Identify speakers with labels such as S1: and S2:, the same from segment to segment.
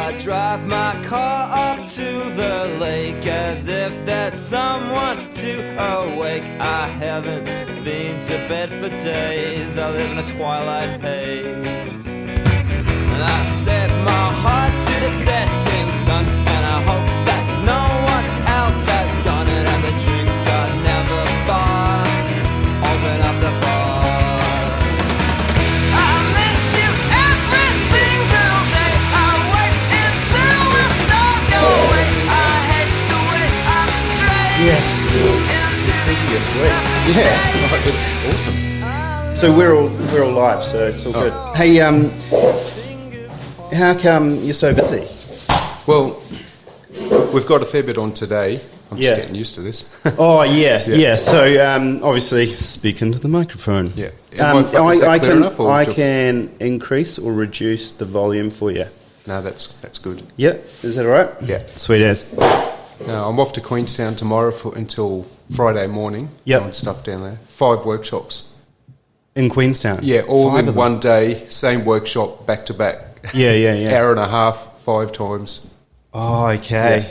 S1: I drive my car up to the lake as if there's someone to awake. I haven't been to bed for days, I live in a twilight haze. And I set my heart to the setting sun, and I hope that no one else has done it. And the drinks are never far, open up the bar. I miss you every single day, I wait until we'll start your way. I hate the way I'm straight.
S2: Yeah.
S3: Easiest week.
S2: Yeah.
S3: It's awesome.
S2: So we're all live, so it's all good. Hey, how come you're so busy?
S3: Well, we've got a fair bit on today. I'm just
S2: Yeah.
S3: getting used to this.
S2: Oh yeah,
S3: Yeah.
S2: yeah. So obviously, speak into the microphone.
S3: Yeah.
S2: Is
S3: that clear enough, or
S2: I
S3: do-
S2: can increase or reduce the volume for you.
S3: No, that's good.
S2: Yep. Is that all right?
S3: Yeah.
S2: Sweet as.
S3: No, I'm off to Queenstown tomorrow until Friday morning.
S2: Yep.
S3: Doing stuff down there. 5 workshops.
S2: In Queenstown.
S3: Yeah, all
S2: 5
S3: in
S2: of them.
S3: one day, same workshop, back to back.
S2: Yeah.
S3: Hour and a half, 5 times.
S2: Oh, okay.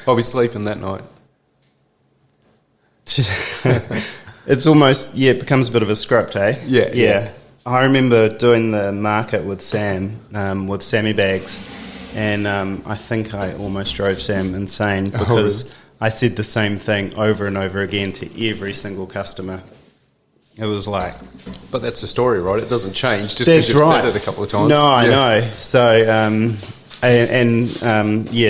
S3: I'll be sleeping that night.
S2: It's almost it becomes a bit of a script, eh?
S3: Yeah.
S2: I remember doing the market with Sam, with Sammy Bags, and I think I almost drove Sam insane because
S3: really?
S2: I said the same thing over and over again to every single customer. It was like,
S3: But that's the story, right? It doesn't change just
S2: that's
S3: because you've
S2: right.
S3: said it a couple of times.
S2: No, I
S3: Yeah.
S2: know. So,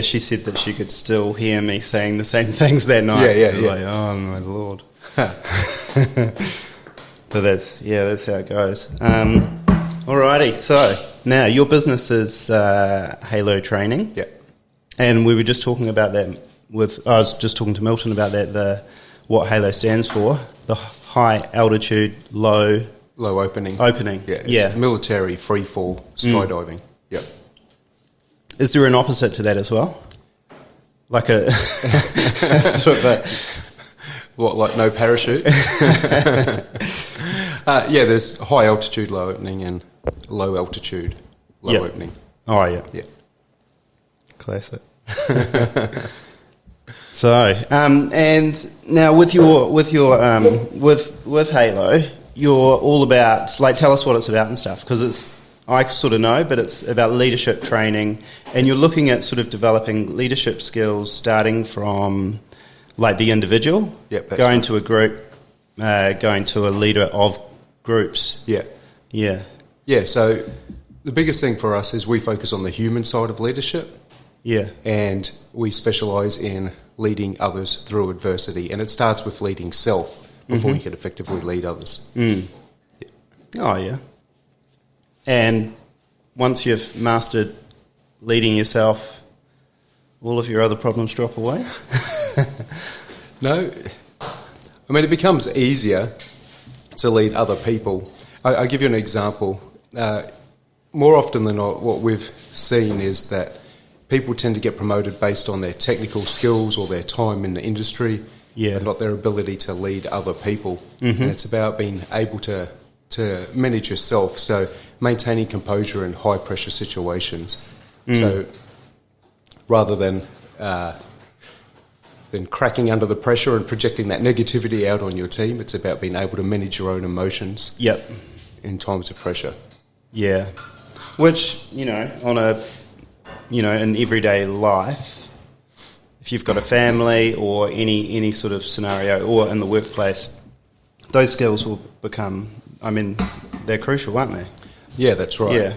S2: she said that she could still hear me saying the same things that night.
S3: Yeah,
S2: It was
S3: yeah.
S2: like, oh my lord. But that's how it goes. Alrighty, so now your business is Halo Training.
S3: Yeah.
S2: And we were just talking about that I was just talking to Milton about that, what Halo stands for, the high altitude, low
S3: Opening.
S2: opening.
S3: Yeah. It's military free fall skydiving. Yep.
S2: Is there an opposite to that as well? Like a sort of a,
S3: What, like no parachute? Yeah, there's high altitude, low opening, and low altitude, low
S2: Yep.
S3: opening.
S2: oh yeah,
S3: Yeah.
S2: classic. So, and now with Halo, you're all about, like, tell us what it's about and stuff, because I sort of know, but it's about leadership training, and you're looking at sort of developing leadership skills starting from like the individual,
S3: Yep, that's
S2: going
S3: right.
S2: to a group, going to a leader of groups.
S3: Yeah.
S2: Yeah,
S3: Yeah, so the biggest thing for us is we focus on the human side of leadership,
S2: yeah,
S3: and we specialise in leading others through adversity, and it starts with leading self before you can effectively lead others.
S2: oh yeah. And once you've mastered leading yourself, all of your other problems drop away.
S3: No, I mean, it becomes easier to lead other people. I'll give you an example. More often than not, what we've seen is that people tend to get promoted based on their technical skills or their time in the industry,
S2: Yeah.
S3: and not their ability to lead other people. And it's about being able to manage yourself, so maintaining composure in high-pressure situations. So rather than cracking under the pressure and projecting that negativity out on your team, it's about being able to manage your own emotions
S2: Yep.
S3: in times of pressure.
S2: Yeah. Which, in everyday life, if you've got a family or any sort of scenario, or in the workplace, those skills will become, they're crucial, aren't they?
S3: Yeah, that's right.
S2: Yeah.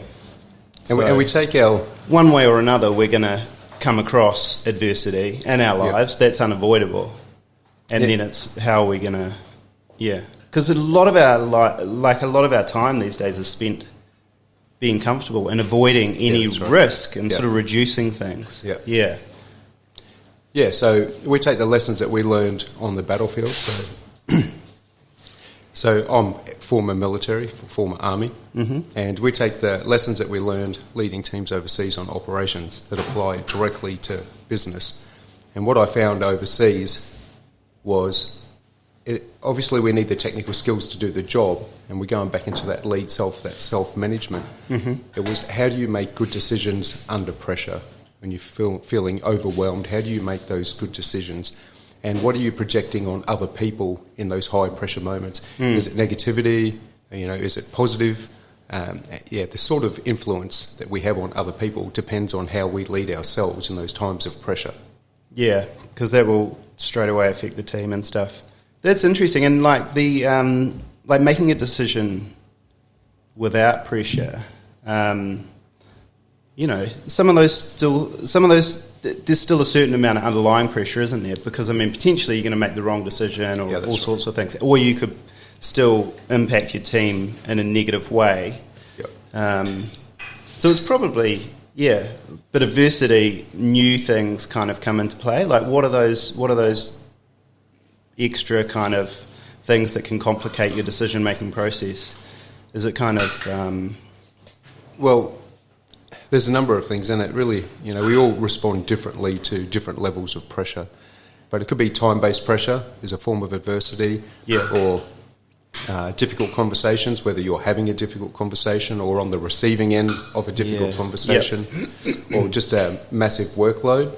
S3: And we take our...
S2: One way or another, we're going to come across adversity in our lives. That's unavoidable. And then it's how are we going to... Yeah. Because a lot of our time these days is spent being comfortable and avoiding any
S3: that's right.
S2: risk and
S3: Yeah.
S2: sort of reducing things.
S3: Yeah.
S2: Yeah.
S3: Yeah, so we take the lessons that we learned on the battlefield. So I'm former military, former army, and we take the lessons that we learned leading teams overseas on operations that apply directly to business. And what I found overseas was obviously we need the technical skills to do the job, and we're going back into that lead self, that self-management. It was, how do you make good decisions under pressure? When you're feeling overwhelmed, how do you make those good decisions? And what are you projecting on other people in those high-pressure moments? Is it negativity? Is it positive? The sort of influence that we have on other people depends on how we lead ourselves in those times of pressure.
S2: Yeah, because that will straight away affect the team and stuff. That's interesting. And like the like making a decision without pressure, some of those there's still a certain amount of underlying pressure, isn't there? Because potentially you're going to make the wrong decision or all sorts of things, or you could still impact your team in a negative way. So it's probably but adversity, new things kind of come into play. Like what are those extra kind of things that can complicate your decision making process? Is it kind of
S3: well, there's a number of things, and it really, we all respond differently to different levels of pressure. But it could be time-based pressure is a form of adversity, or difficult conversations, whether you're having a difficult conversation or on the receiving end of a difficult conversation, or just a massive workload.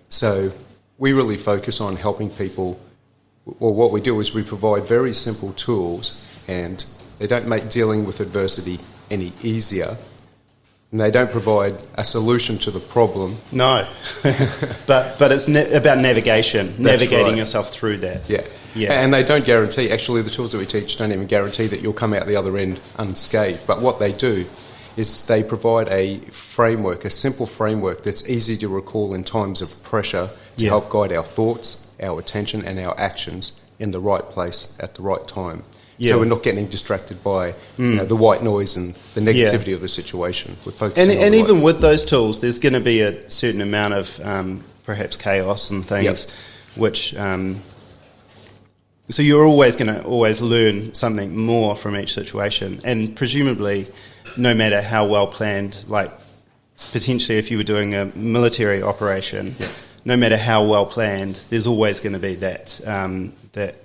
S3: So we really focus on helping people, or what we do is we provide very simple tools, and they don't make dealing with adversity any easier, and they don't provide a solution to the problem.
S2: No, but it's about navigation, navigating yourself through that. And they don't guarantee, actually the tools that we teach don't even guarantee that you'll come out the other end unscathed. But what they do is they provide a framework, a simple framework that's easy to recall in times of pressure to help guide our thoughts, our attention and our actions in the right place at the right time. So we're not getting distracted by the white noise and the negativity of the situation. We're focusing on even with those tools, there's going to be a certain amount of perhaps chaos and things, which so you're always going to learn something more from each situation, and presumably, no matter how well planned, like potentially if you were doing a military operation, no matter how well planned, there's always going to be that that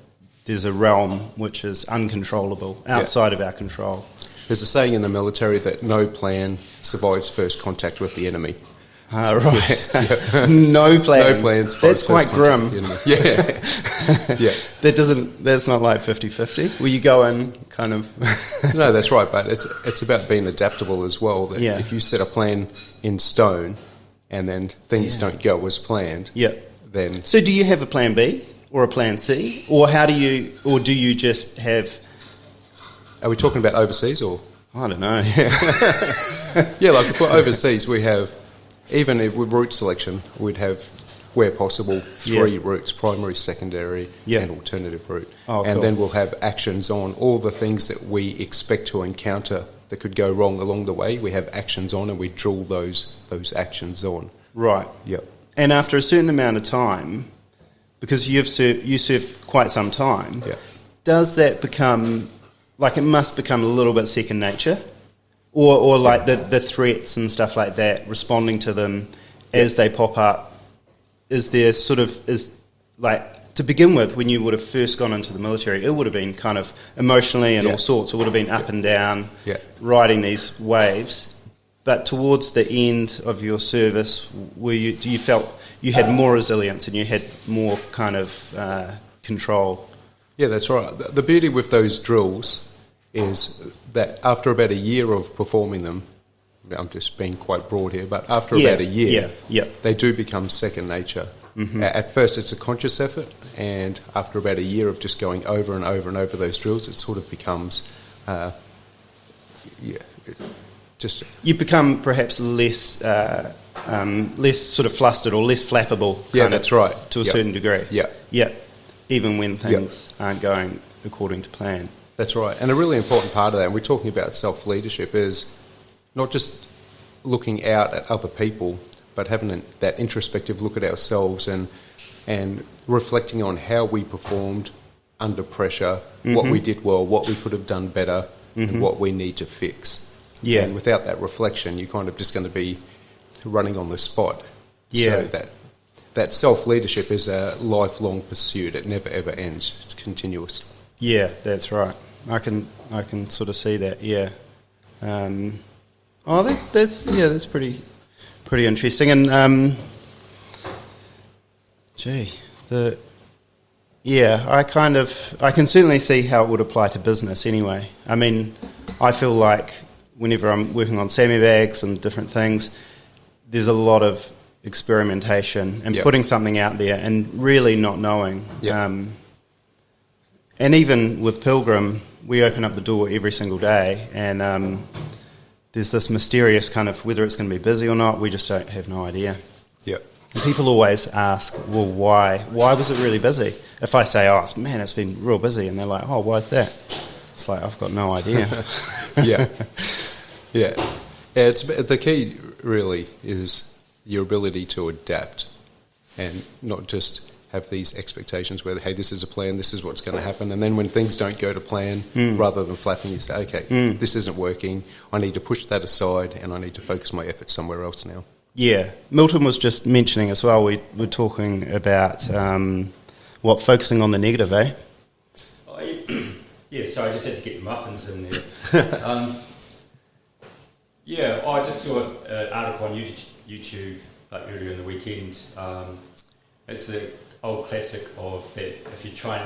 S2: there's a realm which is uncontrollable, outside of our control.
S3: There's a saying in the military that no plan survives first contact with the enemy.
S2: Right. No plan.
S3: No plans.
S2: That's quite grim. That's not like 50-50. Will you go in kind of...
S3: No, that's right, but it's about being adaptable as well. That if you set a plan in stone and then things don't go as planned, then...
S2: So do you have a plan B or a plan C? Or do you just have...
S3: Are we talking about overseas or...
S2: I don't know.
S3: Like for overseas we have... Even with route selection, we'd have, where possible, 3 routes, primary, secondary, and alternative route. And then we'll have actions on all the things that we expect to encounter that could go wrong along the way. We have actions on, and we drill those actions on.
S2: Right. And after a certain amount of time, because you served quite some time, does that become, like it must become a little bit second nature? Or like the threats and stuff like that, responding to them as they pop up, is like, to begin with, when you would have first gone into the military, it would have been kind of emotionally and all sorts. It would have been up and down, riding these waves. But towards the end of your service, do you felt you had more resilience and you had more kind of control?
S3: Yeah, that's right. The beauty with those drills is that after about a year of performing them, I'm just being quite broad here, but after about a year, they do become second nature. At first it's a conscious effort, and after about a year of just going over and over and over those drills, it sort of becomes,
S2: you become perhaps less sort of flustered or less flappable.
S3: That's right.
S2: To a certain degree. Even when things aren't going according to plan.
S3: That's right. And a really important part of that, and we're talking about self-leadership, is not just looking out at other people, but having that introspective look at ourselves and reflecting on how we performed under pressure, what we did well, what we could have done better, and what we need to fix. And without that reflection, you're kind of just going to be running on the spot. So that self-leadership is a lifelong pursuit. It never, ever ends. It's continuous.
S2: Yeah, that's right. I can sort of see that. Yeah. That's pretty interesting. And I can certainly see how it would apply to business anyway. I mean, I feel like whenever I'm working on Sammy bags and different things, there's a lot of experimentation and putting something out there and really not knowing. And even with Pilgrim, we open up the door every single day, and there's this mysterious kind of whether it's going to be busy or not. We just don't have no idea.
S3: Yeah.
S2: People always ask, well, why? Why was it really busy? If I say, oh, man, it's been real busy, and they're like, oh, why is that? It's like, I've got no idea.
S3: Yeah. It's the key really is your ability to adapt and not just have these expectations where, hey, this is a plan, this is what's going to happen, and then when things don't go to plan, rather than flapping, you say, okay, this isn't working, I need to push that aside and I need to focus my efforts somewhere else now. Yeah.
S2: Milton was just mentioning as well, we were talking about focusing on the negative, eh?
S4: Yeah, sorry, I just had to get the muffins in there. I just saw an article on YouTube like earlier in the weekend. It's an old classic of that if you try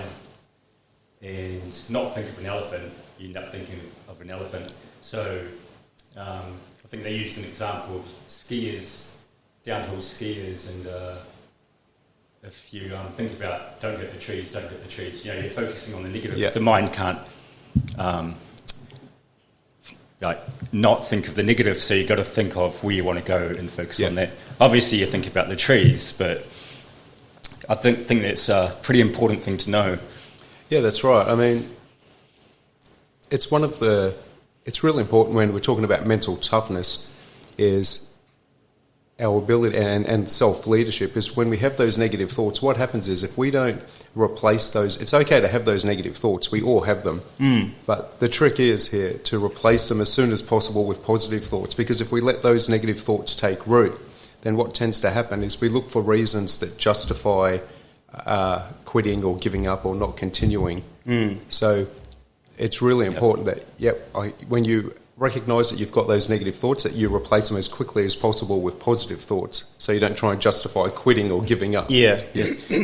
S4: and not think of an elephant, you end up thinking of an elephant. So I think they used an example of skiers, downhill skiers, and if you think about don't hit the trees, you're focusing on the negative.
S2: Yeah.
S4: The mind can't not think of the negative, so you've got to think of where you want to go and focus on that. Obviously, you think about the trees, but I think that's a pretty important thing to know.
S3: Yeah, that's right. I mean, it's really important when we're talking about mental toughness is our ability and self-leadership is when we have those negative thoughts, what happens is if we don't replace those, it's okay to have those negative thoughts, we all have them, but the trick is here to replace them as soon as possible with positive thoughts, because if we let those negative thoughts take root, then what tends to happen is we look for reasons that justify quitting or giving up or not continuing. So it's really important that, when you recognise that you've got those negative thoughts, that you replace them as quickly as possible with positive thoughts, so you don't try and justify quitting or giving up.
S4: Yeah.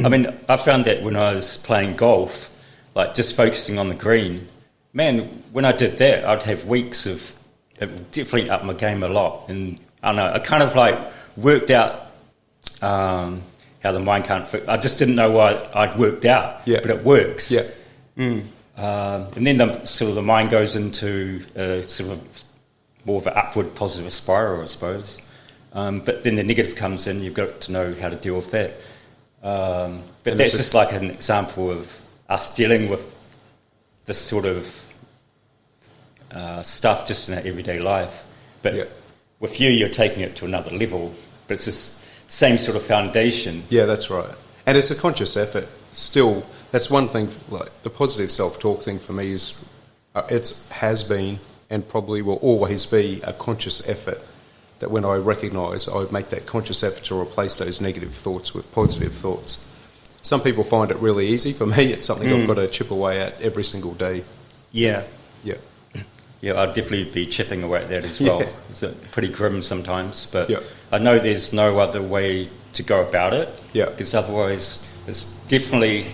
S4: I mean, I found that when I was playing golf, like just focusing on the green, man, when I did that, I'd have weeks of it definitely up my game a lot. And I don't know, I kind of like worked out how the mind can't I just didn't know why I'd worked out, but it works. And then the mind goes into sort of more of an upward positive spiral, I suppose. But then the negative comes in, you've got to know how to deal with that. But that's just like an example of us dealing with this sort of stuff just in our everyday life. But with you're taking it to another level, but it's this same sort of foundation.
S3: Yeah, that's right. And it's a conscious effort. Still, that's one thing, like the positive self-talk thing for me is it has been and probably will always be a conscious effort, that when I recognise, I would make that conscious effort to replace those negative thoughts with positive thoughts. Some people find it really easy. For me, it's something I've got to chip away at every single day.
S2: Yeah,
S4: I'd definitely be chipping away at that as well. It's pretty grim sometimes, but I know there's no other way to go about it. Because otherwise, it's definitely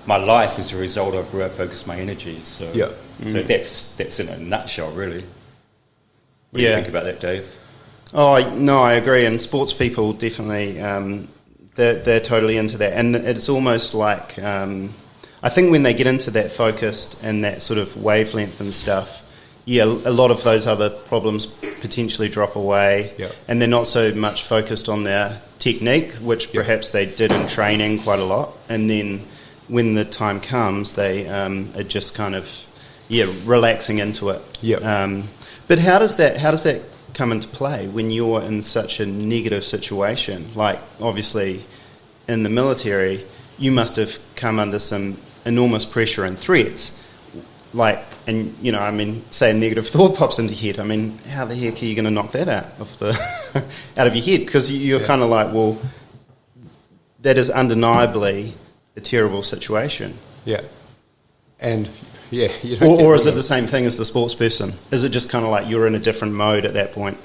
S4: my life is a result of where I focus my energy. So that's in a nutshell, really. What do you think about that, Dave?
S2: Oh, no, I agree. And sports people definitely, they're totally into that. And it's almost like, I think when they get into that focused and that sort of wavelength and stuff, a lot of those other problems potentially drop away. And they're not so much focused on their technique, which perhaps they did in training quite a lot. And then when the time comes, they are just kind of, relaxing into it. But how does that come into play when you're in such a negative situation? Like, obviously, in the military, you must have come under some enormous pressure and threats. Like, and say a negative thought pops into your head. I mean, how the heck are you going to knock that out of your head? Because you're kind of like, well, that is undeniably a terrible situation.
S3: Yeah. And, yeah, you don't
S2: Or is it the same thing as the sports person? Is it just kind of like you're in a different mode at that point?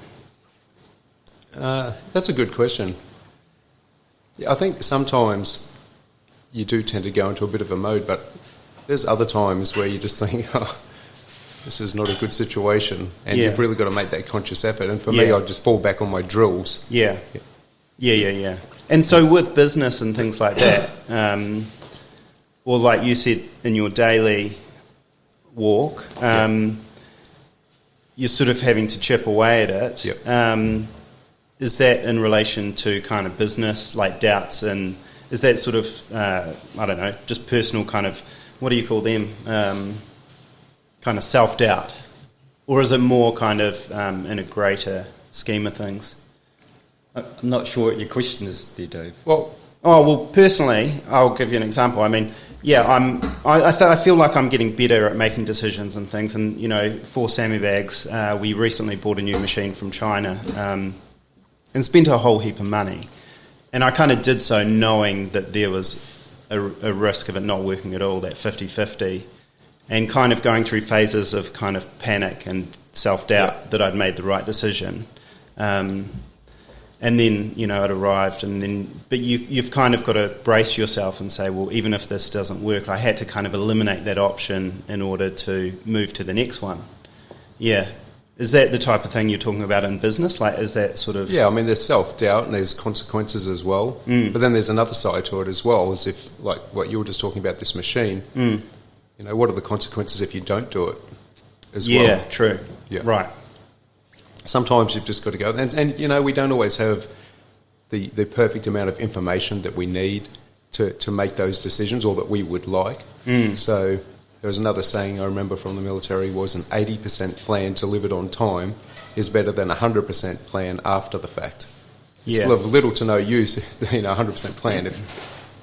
S3: That's a good question. Yeah, I think sometimes you do tend to go into a bit of a mode, but there's other times where you just think, oh, this is not a good situation, and you've really got to make that conscious effort. And for me, I just fall back on my drills.
S2: Yeah. And so with business and things like that, or like you said in your daily walk, you're sort of having to chip away at it.
S3: Yep.
S2: Is that in relation to kind of business, like doubts, and is that sort of, I don't know, just personal kind of, what do you call them, kind of self-doubt? Or is it more kind of in a greater scheme of things?
S4: I'm not sure what your question is there, Dave.
S2: Well, personally, I'll give you an example. I mean, I feel like I'm getting better at making decisions and things. And, you know, for Sammy Bags, we recently bought a new machine from China and spent a whole heap of money. And I kind of did so knowing that there was a risk of it not working at all, that 50-50, and kind of going through phases of kind of panic and self-doubt that I'd made the right decision. And then, you know, it arrived, but you've kind of got to brace yourself and say, well, even if this doesn't work, I had to kind of eliminate that option in order to move to the next one. Yeah. Is that the type of thing you're talking about in business? Like, is that sort of...
S3: Yeah, I mean, there's self-doubt and there's consequences as well. But then there's another side to it as well, as if, like what you were just talking about, this machine, you know, what are the consequences if you don't do it as well?
S2: Yeah, true.
S3: Yeah.
S2: Right.
S3: Sometimes you've just got to go. And you know, we don't always have the perfect amount of information that we need to make those decisions, or that we would like. So there was another saying I remember from the military, was an 80% plan delivered on time is better than a 100% plan after the fact. It's of little to no use, you know, 100% plan if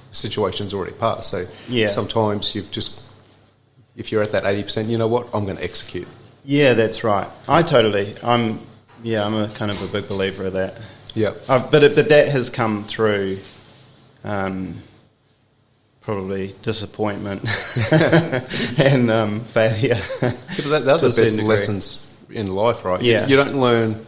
S3: the situation's already passed. So sometimes if you're at that 80%, you know what, I'm going to execute.
S2: Yeah, that's right. I'm a kind of a big believer of that.
S3: Yeah.
S2: But that has come through probably disappointment and failure.
S3: They're the best lessons in life, right?
S2: Yeah.
S3: You don't learn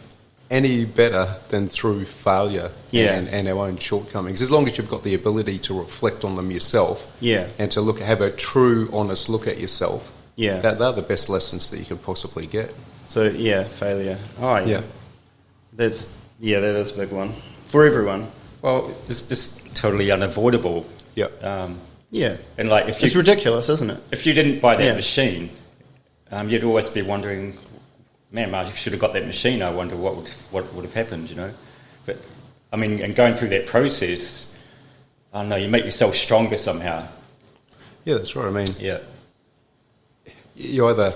S3: any better than through failure and our own shortcomings. As long as you've got the ability to reflect on them yourself and to have a true, honest look at yourself. Yeah. They're the best lessons that you can possibly get.
S2: So, failure. Oh, yeah. That is a big one. For everyone.
S4: Well, it's just totally unavoidable.
S3: Yeah.
S4: And like,
S2: it's ridiculous, isn't it?
S4: If you didn't buy that machine, you'd always be wondering, man, I should have got that machine. I wonder what would have happened, you know. But I mean, and going through that process, I don't know, you make yourself stronger somehow.
S3: Yeah, that's right. I mean, you either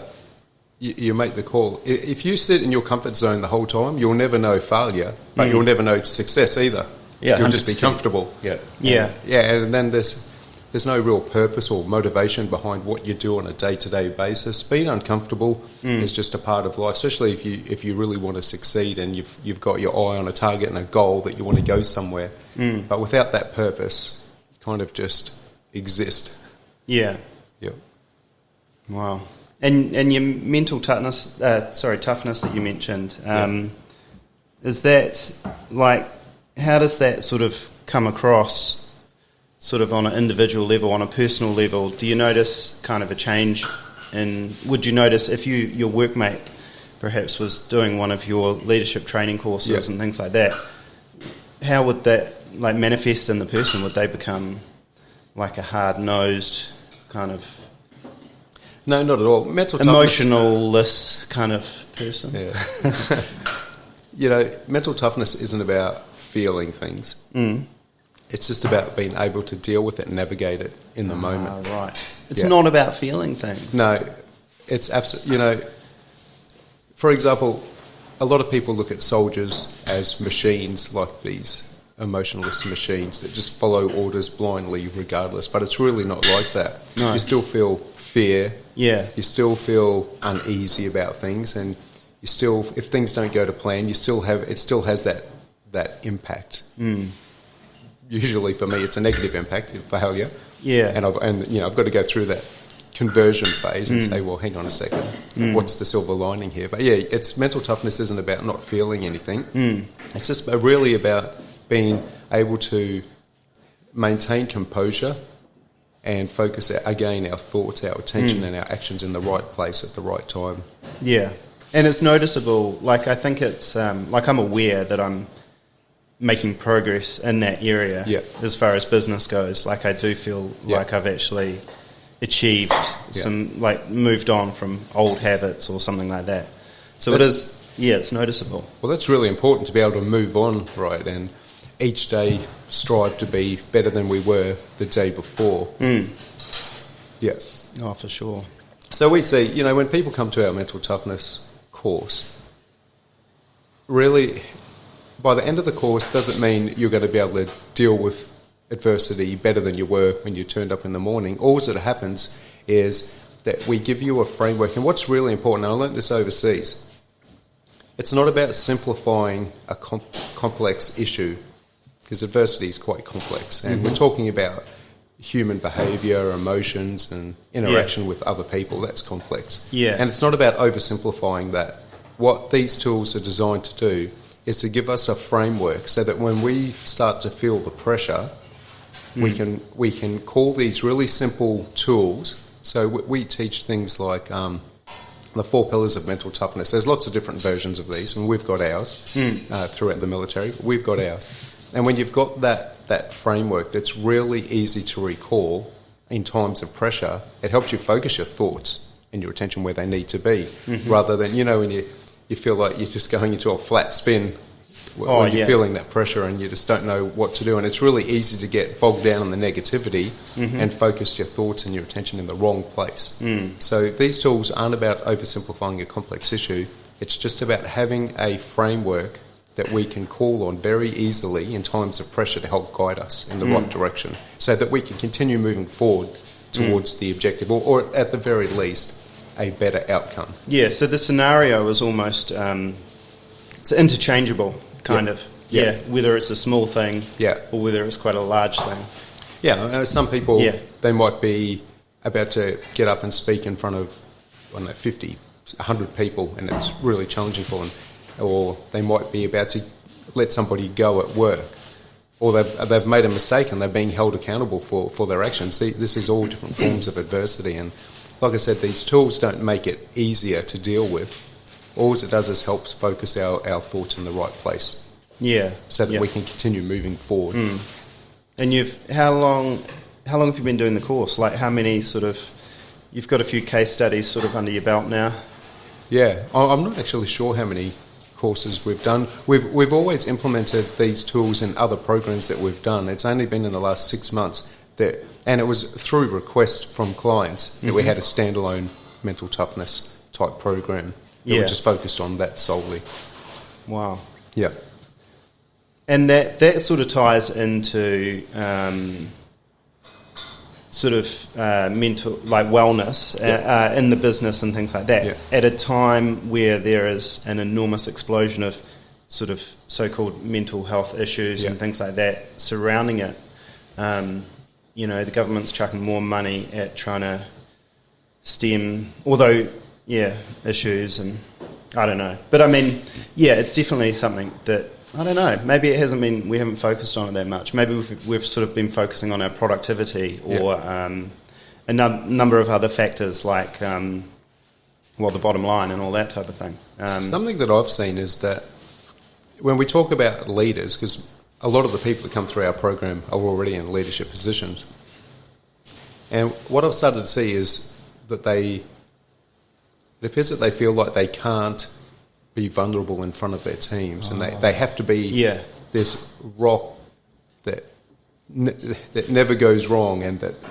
S3: you make the call. If you sit in your comfort zone the whole time, you'll never know failure, but you'll never know success either. Yeah, you'll 100%. Just be comfortable. And then there's no real purpose or motivation behind what you do on a day-to-day basis. Being uncomfortable is just a part of life, especially if you really want to succeed and you've got your eye on a target and a goal that you want to go somewhere. But without that purpose, you kind of just exist.
S2: Yeah.
S3: Yep.
S2: Wow. And your mental toughness that you mentioned, is that like, how does that sort of come across sort of on an individual level, on a personal level? Do you notice kind of a change would you notice if your workmate perhaps was doing one of your leadership training courses and things like that, how would that like manifest in the person? Would they become like a hard-nosed kind of...
S3: No, not at all.
S2: Emotionless kind of person?
S3: Yeah. You know, mental toughness isn't about feeling things. It's just about being able to deal with it and navigate it in the moment.
S2: Right. It's not about feeling things.
S3: No, it's absolutely, you know, for example, a lot of people look at soldiers as machines, like these emotionless machines that just follow orders blindly regardless, but it's really not like that. No. You still feel fear.
S2: Yeah.
S3: You still feel uneasy about things, and you still, if things don't go to plan, it still has that impact. usually for me it's a negative impact, failure.
S2: Yeah.
S3: And I've got to go through that conversion phase and say, well, hang on a second, what's the silver lining here? But yeah, it's mental toughness isn't about not feeling anything. It's just really about being able to maintain composure and focus, again, our thoughts, our attention and our actions in the right place at the right time.
S2: Yeah. And it's noticeable, like I think it's, like I'm aware that I'm making progress in that area as far as business goes. Like I do feel like I've actually achieved some, like moved on from old habits or something like that. So it's noticeable.
S3: Well, that's really important to be able to move on, right, and each day strive to be better than we were the day before. Yeah.
S2: Oh, for sure.
S3: So we see, when people come to our mental toughness course, really, by the end of the course, doesn't mean you're going to be able to deal with adversity better than you were when you turned up in the morning. All that happens is that we give you a framework. And what's really important, and I learned this overseas, it's not about simplifying a complex issue, because adversity is quite complex. And we're talking about human behaviour, emotions and interaction with other people. That's complex.
S2: Yeah.
S3: And it's not about oversimplifying that. What these tools are designed to do is to give us a framework so that when we start to feel the pressure, we can call these really simple tools. So we teach things like the 4 pillars of mental toughness. There's lots of different versions of these, and we've got ours throughout the military. But we've got ours. And when you've got that framework that's really easy to recall in times of pressure, it helps you focus your thoughts and your attention where they need to be, rather than, when you feel like you're just going into a flat spin when you're feeling that pressure and you just don't know what to do. And it's really easy to get bogged down in the negativity and focus your thoughts and your attention in the wrong place. So these tools aren't about oversimplifying a complex issue. It's just about having a framework that we can call on very easily in times of pressure to help guide us in the right direction, so that we can continue moving forward towards the objective, or at the very least, a better outcome.
S2: Yeah, so the scenario is almost, it's interchangeable, kind of. Yeah, whether it's a small thing or whether it's quite a large thing.
S3: Yeah, some people, they might be about to get up and speak in front of, 50, 100 people, and it's really challenging for them. Or they might be about to let somebody go at work, or they've made a mistake and they're being held accountable for their actions. See, this is all different forms of adversity, and like I said, these tools don't make it easier to deal with. All it does is helps focus our thoughts in the right place.
S2: Yeah.
S3: So that we can continue moving forward.
S2: And how long have you been doing the course? Like how many you've got a few case studies sort of under your belt now? Yeah,
S3: I'm not actually sure how many courses we've done. We've always implemented these tools in other programs that we've done. It's only been in the last 6 months and it was through request from clients that we had a standalone mental toughness type program that we just focused on that solely.
S2: Wow.
S3: Yeah.
S2: And that sort of ties into mental, like wellness in the business and things like that, at a time where there is an enormous explosion of sort of so-called mental health issues and things like that surrounding it. The government's chucking more money at trying to stem, issues, and I don't know. But I mean, it's definitely something that, I don't know, maybe we haven't focused on it that much. Maybe we've sort of been focusing on our productivity or a number of other factors like, the bottom line and all that type of thing.
S3: Something that I've seen is that when we talk about leaders, because a lot of the people that come through our program are already in leadership positions, and what I've started to see is that it appears that they feel like they can't be vulnerable in front of their teams, and they have to be this rock that never goes wrong, and that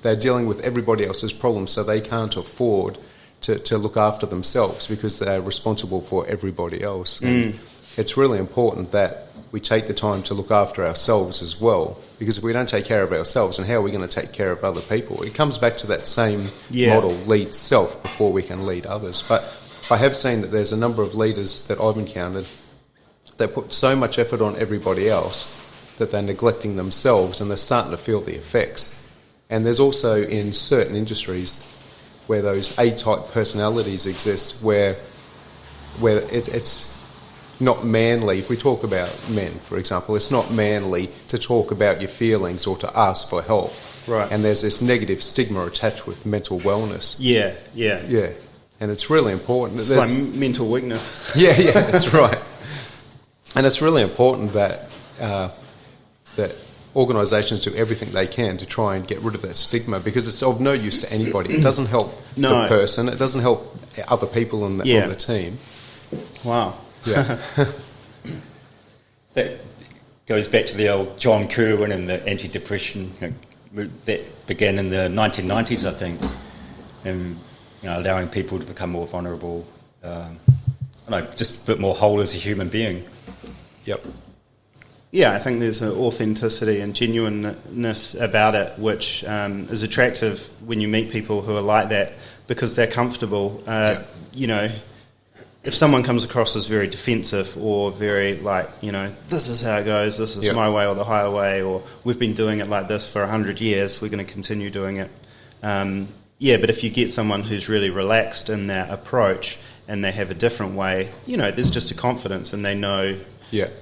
S3: they're dealing with everybody else's problems, so they can't afford to look after themselves because they're responsible for everybody else. And it's really important that we take the time to look after ourselves as well, because if we don't take care of ourselves, and how are we going to take care of other people? It comes back to that same model: lead self before we can lead others. But I have seen that there's a number of leaders that I've encountered that put so much effort on everybody else that they're neglecting themselves, and they're starting to feel the effects. And there's also in certain industries where those A-type personalities exist, where it's not manly. If we talk about men, for example, it's not manly to talk about your feelings or to ask for help.
S2: Right.
S3: And there's this negative stigma attached with mental wellness.
S2: Yeah.
S3: Yeah. And it's really important.
S2: It's like mental weakness.
S3: Yeah, that's right. And it's really important that that organisations do everything they can to try and get rid of that stigma, because it's of no use to anybody. It doesn't help the person. It doesn't help other people on the team.
S2: Wow.
S3: Yeah.
S4: That goes back to the old John Kerwin and the anti-depression that began in the 1990s, I think, and allowing people to become more vulnerable, just a bit more whole as a human being.
S3: Yep.
S2: Yeah, I think there's an authenticity and genuineness about it, which is attractive when you meet people who are like that, because they're comfortable. If someone comes across as very defensive or very this is how it goes, this is my way or the highway, or we've been doing it like this for 100 years, we're going to continue doing it. But if you get someone who's really relaxed in their approach and they have a different way, there's just a confidence, and they know, it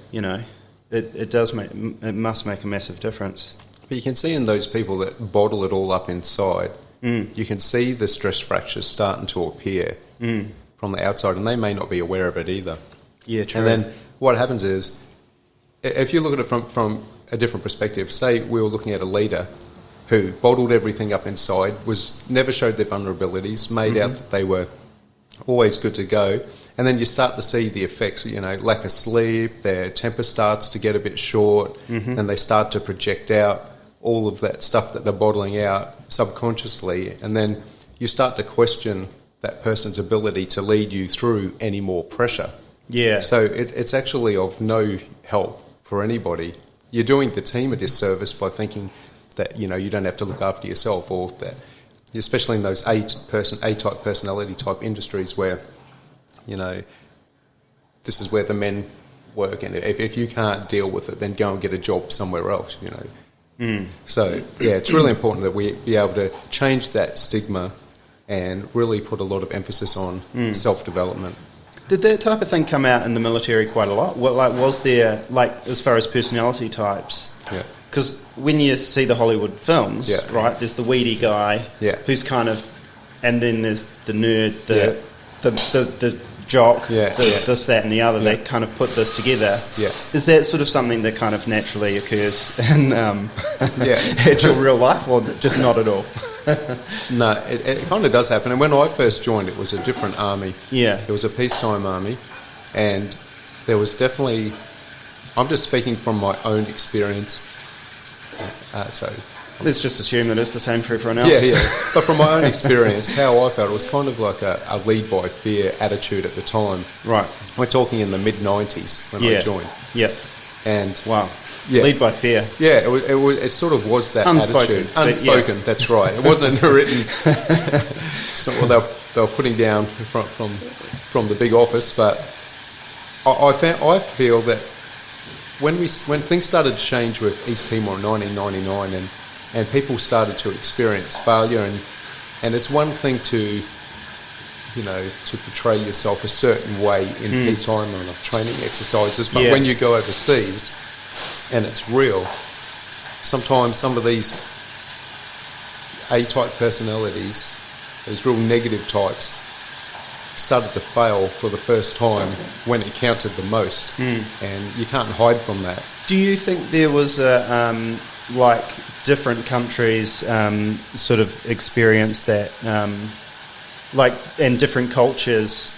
S2: must make a massive difference.
S3: But you can see in those people that bottle it all up inside, you can see the stress fractures starting to appear from the outside, and they may not be aware of it either.
S2: Yeah, true.
S3: And then what happens is, if you look at it from a different perspective, say we were looking at a leader who bottled everything up inside, never showed their vulnerabilities, made out that they were always good to go, and then you start to see the effects, lack of sleep, their temper starts to get a bit short, and they start to project out all of that stuff that they're bottling out subconsciously, and then you start to question that person's ability to lead you through any more pressure.
S2: Yeah.
S3: So it's actually of no help for anybody. You're doing the team a disservice by thinking that, you don't have to look after yourself, or that, especially in those A-type personality type industries where, this is where the men work, and if you can't deal with it, then go and get a job somewhere else, So, it's really important that we be able to change that stigma and really put a lot of emphasis on self-development.
S2: Did that type of thing come out in the military quite a lot? Was there, as far as personality types?
S3: Yeah.
S2: Because when you see the Hollywood films, right, there's the weedy guy who's kind of, and then there's the nerd, the jock, this, that, and the other. They kind of put this together. Yeah. Is that sort of something that kind of naturally occurs in actual real life, or just not at all?
S3: No, it kind of does happen. And when I first joined, it was a different army.
S2: Yeah.
S3: It was a peacetime army, and there was definitely, I'm just speaking from my own experience, so
S2: let's just assume that it's the same for everyone else.
S3: Yeah. But from my own experience, how I felt, it was kind of like a lead by fear attitude at the time.
S2: Right.
S3: We're talking in the mid-90s when I joined.
S2: Yeah.
S3: And
S2: wow.
S3: Yeah.
S2: Lead by fear.
S3: Yeah, it sort of was that
S2: unspoken,
S3: attitude. Unspoken, that's right. It wasn't written. So, they were putting down from the big office, but I feel that when things started to change with East Timor in 1999, and people started to experience failure, and it's one thing to portray yourself a certain way in peacetime and training exercises, but when you go overseas and it's real, sometimes some of these A-type personalities, those real negative types, started to fail for the first time when it counted the most, and you can't hide from that.
S2: Do you think there was different countries sort of experience that, and different cultures?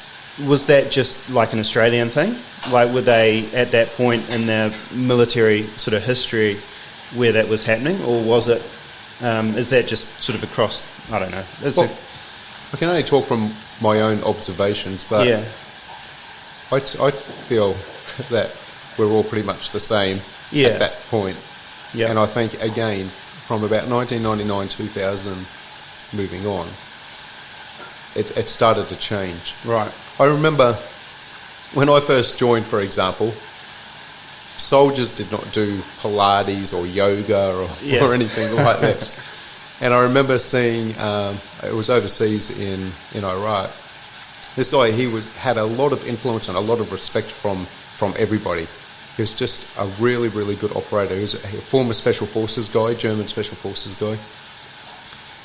S2: Was that just like an Australian thing? Were they at that point in their military sort of history where that was happening, or was it? Is that just sort of across? I don't know.
S3: I can only talk from my own observations, but I feel that we're all pretty much the same at that point. Yeah. And I think, again, from about 1999, 2000, moving on, it started to change.
S2: Right.
S3: I remember when I first joined, for example, soldiers did not do Pilates or yoga or anything like this. And I remember seeing, it was overseas in Iraq, this guy, had a lot of influence and a lot of respect from everybody. He was just a really, really good operator. He was a former Special Forces guy, German Special Forces guy.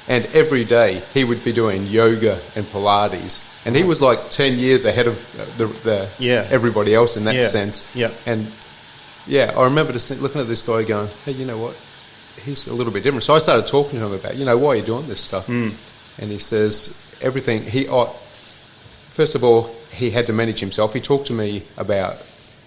S3: And every day he would be doing yoga and Pilates. And he was like 10 years ahead of everybody else in that sense.
S2: Yeah.
S3: And I remember looking at this guy going, hey, you know what? He's a little bit different. So I started talking to him about, why are you doing this stuff? And he says everything. First of all, he had to manage himself. He talked to me about,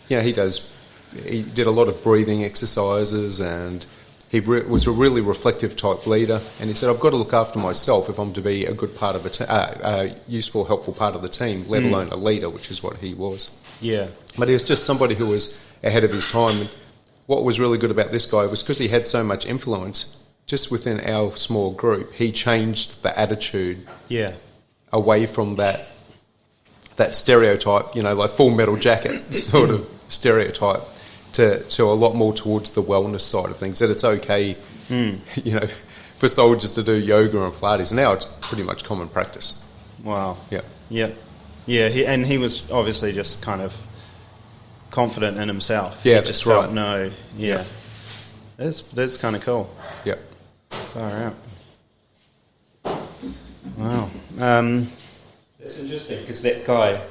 S3: he did a lot of breathing exercises, and he was a really reflective type leader. And he said, I've got to look after myself if I'm to be a good part of a useful, helpful part of the team, let alone a leader, which is what he was.
S2: Yeah.
S3: But he was just somebody who was ahead of his time. And what was really good about this guy was because he had so much influence, just within our small group, he changed the attitude away from that stereotype, like Full Metal Jacket sort of stereotype, to a lot more towards the wellness side of things, that it's okay, for soldiers to do yoga and Pilates. Now it's pretty much common practice.
S2: Wow.
S3: Yeah.
S2: Yeah. Yeah, he was obviously just kind of confident in himself.
S3: Yeah,
S2: he just
S3: that's
S2: felt
S3: right.
S2: Yeah. That's kind of cool.
S3: Yeah.
S2: Far out. Wow.
S4: That's interesting because that guy,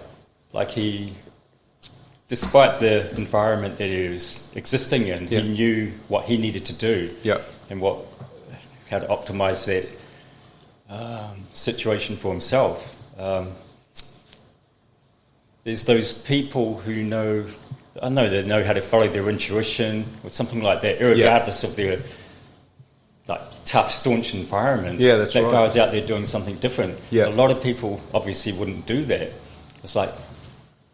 S4: despite the environment that he was existing in, he knew what he needed to do and how to optimise that situation for himself. There's those people who know how to follow their intuition or something like that, regardless of their tough, staunch environment.
S3: Yeah, that's right.
S4: That guy's out there doing something different.
S3: Yeah.
S4: A lot of people obviously wouldn't do that. It's like,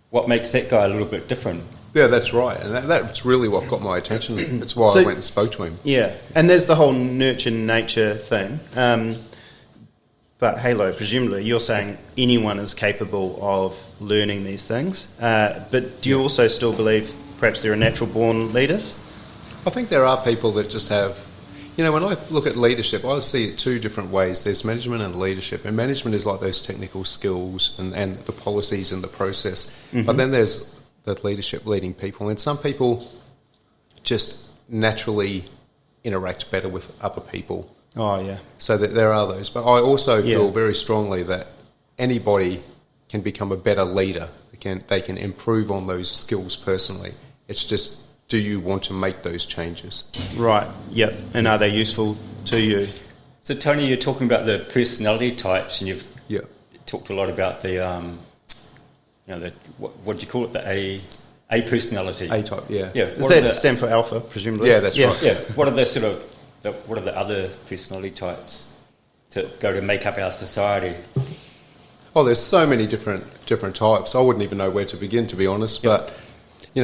S4: what makes that guy a little bit different?
S3: Yeah, that's right. And that's really what got my attention. That's why I went and spoke to him.
S2: Yeah, and there's the whole nurture nature thing. But Halo, presumably, you're saying anyone is capable of learning these things. But do you also still believe perhaps there are natural-born leaders?
S3: I think there are people that just have... when I look at leadership, I see it two different ways. There's management and leadership. And management is like those technical skills and the policies and the process. Mm-hmm. But then there's the leadership, leading people. And some people just naturally interact better with other people.
S2: Oh, yeah.
S3: So that there are those. But I also feel very strongly that anybody can become a better leader. They can improve on those skills personally. It's just... do you want to make those changes? Right,
S2: yep. And are they useful to you?
S4: So, Tony, you're talking about the personality types, and you've talked a lot about the, what do you call it, the A personality?
S3: A type, yeah.
S2: Does that stand for alpha, presumably?
S3: Yeah, that's right.
S4: Yeah. What are the other personality types that go to make up our society?
S3: Oh, there's so many different types. I wouldn't even know where to begin, to be honest, but...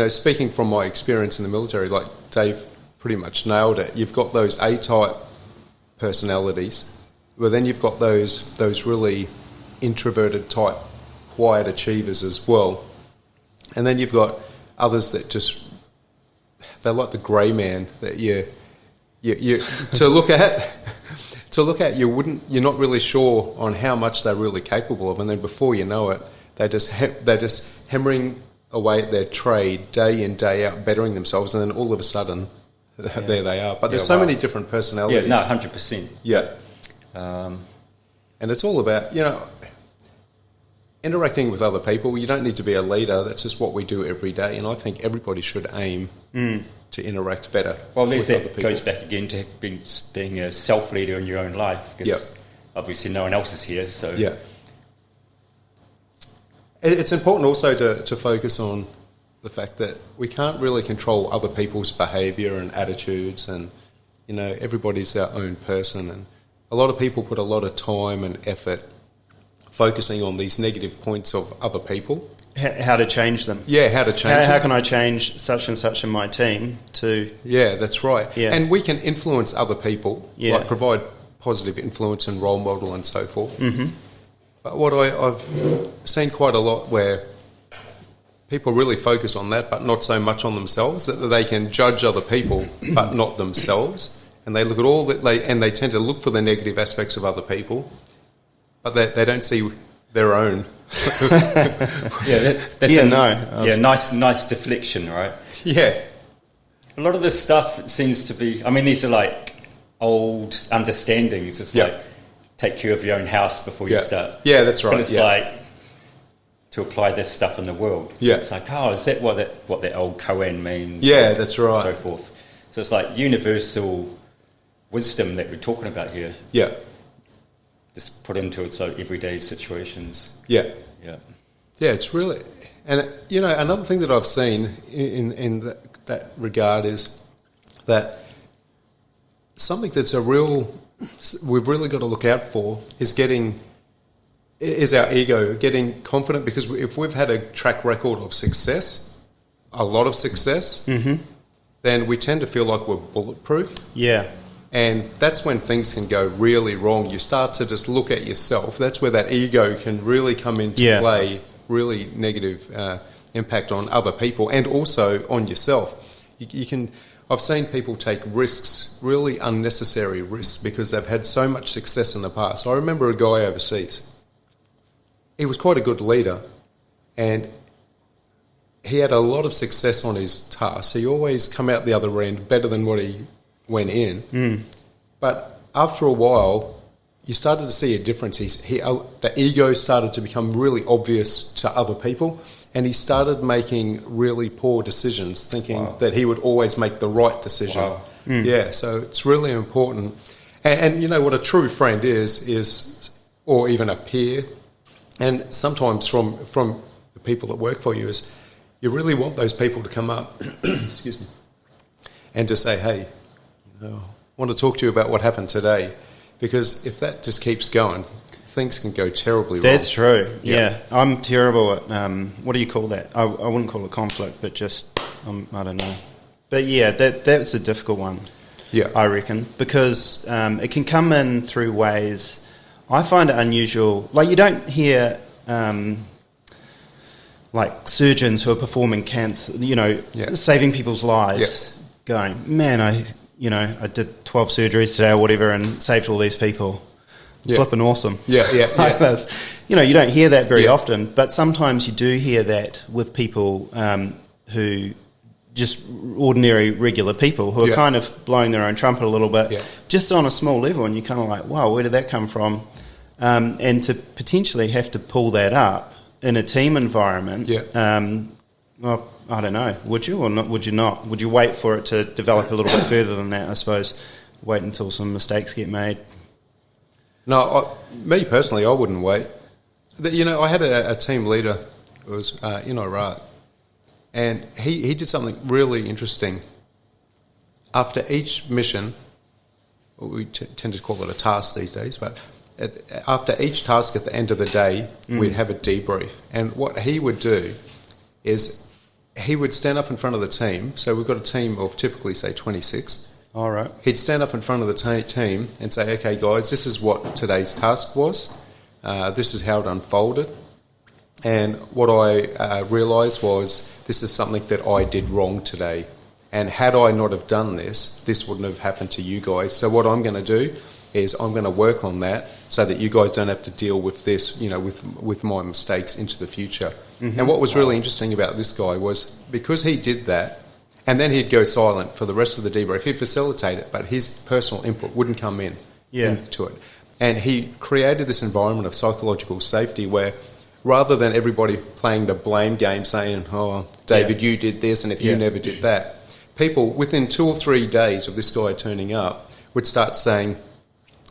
S3: speaking from my experience in the military, like Dave pretty much nailed it. You've got those A-type personalities, but then you've got those really introverted type, quiet achievers as well. And then you've got others that they're like the grey man that you to look at, you're not really sure on how much they're really capable of, and then before you know it, they're just hammering away at their trade day in, day out, bettering themselves, and then all of a sudden, there they are. But there's so many different personalities.
S4: Yeah, no, 100%.
S3: Yeah. And it's all about, interacting with other people. You don't need to be a leader. That's just what we do every day. And I think everybody should aim to interact better with other people.
S4: Goes back again to being a self-leader in your own life, because obviously no one else is here. So
S3: yeah. It's important also to focus on the fact that we can't really control other people's behaviour and attitudes, and everybody's their own person, and a lot of people put a lot of time and effort focusing on these negative points of other people.
S2: How to change them.
S3: Yeah, how to change them.
S2: How can I change such and such in my team to...
S3: Yeah, that's right.
S2: Yeah.
S3: And we can influence other people, like provide positive influence and role model and so forth. Mm-hmm. But what I've seen quite a lot where people really focus on that, but not so much on themselves, that they can judge other people, but not themselves. And they look at all that they tend to look for the negative aspects of other people, but they don't see their own.
S4: Nice deflection, right?
S3: Yeah.
S4: A lot of this stuff seems to be, I mean, these are like old understandings. It's like, take care of your own house before you start.
S3: Yeah, that's right.
S4: And it's like, to apply this stuff in the world.
S3: Yeah.
S4: It's like, oh, is that what that old koan means?
S3: Yeah, that's right.
S4: And so forth. So it's like universal wisdom that we're talking about here.
S3: Yeah.
S4: Just put into it so everyday situations.
S3: Yeah.
S4: Yeah.
S3: Yeah, it's really... And, you know, another thing that I've seen in that regard is that something that's we've really got to look out for is our ego, getting confident, because if we've had a track record of success, a lot of success, then we tend to feel like we're bulletproof.
S2: Yeah.
S3: And that's when things can go really wrong. You start to just look at yourself. That's where that ego can really come into play, really negative impact on other people and also on yourself. I've seen people take risks, really unnecessary risks, because they've had so much success in the past. I remember a guy overseas. He was quite a good leader, and he had a lot of success on his tasks. He always come out the other end better than what he went in. But after a while, you started to see a difference. The ego started to become really obvious to other people, and he started making really poor decisions, thinking that he would always make the right decision.
S4: Wow.
S3: Yeah, so it's really important. And you know what a true friend is, or even a peer, and sometimes from the people that work for you, is you really want those people to come up, excuse me, and to say, hey, I want to talk to you about what happened today, because if that just keeps going, things can go terribly wrong.
S2: That's true. Yeah. I'm terrible at what do you call that? I wouldn't call it conflict, but just I don't know. But yeah, that's a difficult one.
S3: Yeah,
S2: I reckon, because it can come in through ways. I find it unusual. Like, you don't hear like surgeons who are performing cancer, saving people's lives, going, man, I did 12 surgeries today or whatever and saved all these people. Flipping awesome. Like this. You don't hear that very often, but sometimes you do hear that with people who just ordinary, regular people who are kind of blowing their own trumpet a little bit, just on a small level, and you're kind of like, wow, where did that come from? And to potentially have to pull that up in a team environment, well, I don't know, would you or not? Would you not? Would you wait for it to develop a little bit further than that, I suppose? Wait until some mistakes get made?
S3: No, me personally, I wouldn't wait. I had a team leader who was in Iraq, and he did something really interesting. After each mission, we tend to call it a task these days, but after each task at the end of the day, we'd have a debrief. And what he would do is he would stand up in front of the team. So we've got a team of typically, say, 26.
S2: All right.
S3: He'd stand up in front of the team and say, okay, guys, this is what today's task was. This is how it unfolded. And what I realised was this is something that I did wrong today. And had I not have done this, this wouldn't have happened to you guys. So what I'm going to do is I'm going to work on that so that you guys don't have to deal with this, with my mistakes into the future. Mm-hmm. And what was really interesting about this guy was because he did that, and then he'd go silent for the rest of the debrief. He'd facilitate it, but his personal input wouldn't come into it. And he created this environment of psychological safety where rather than everybody playing the blame game saying, oh, David, you did this, and if you never did that, people within 2 or 3 days of this guy turning up would start saying,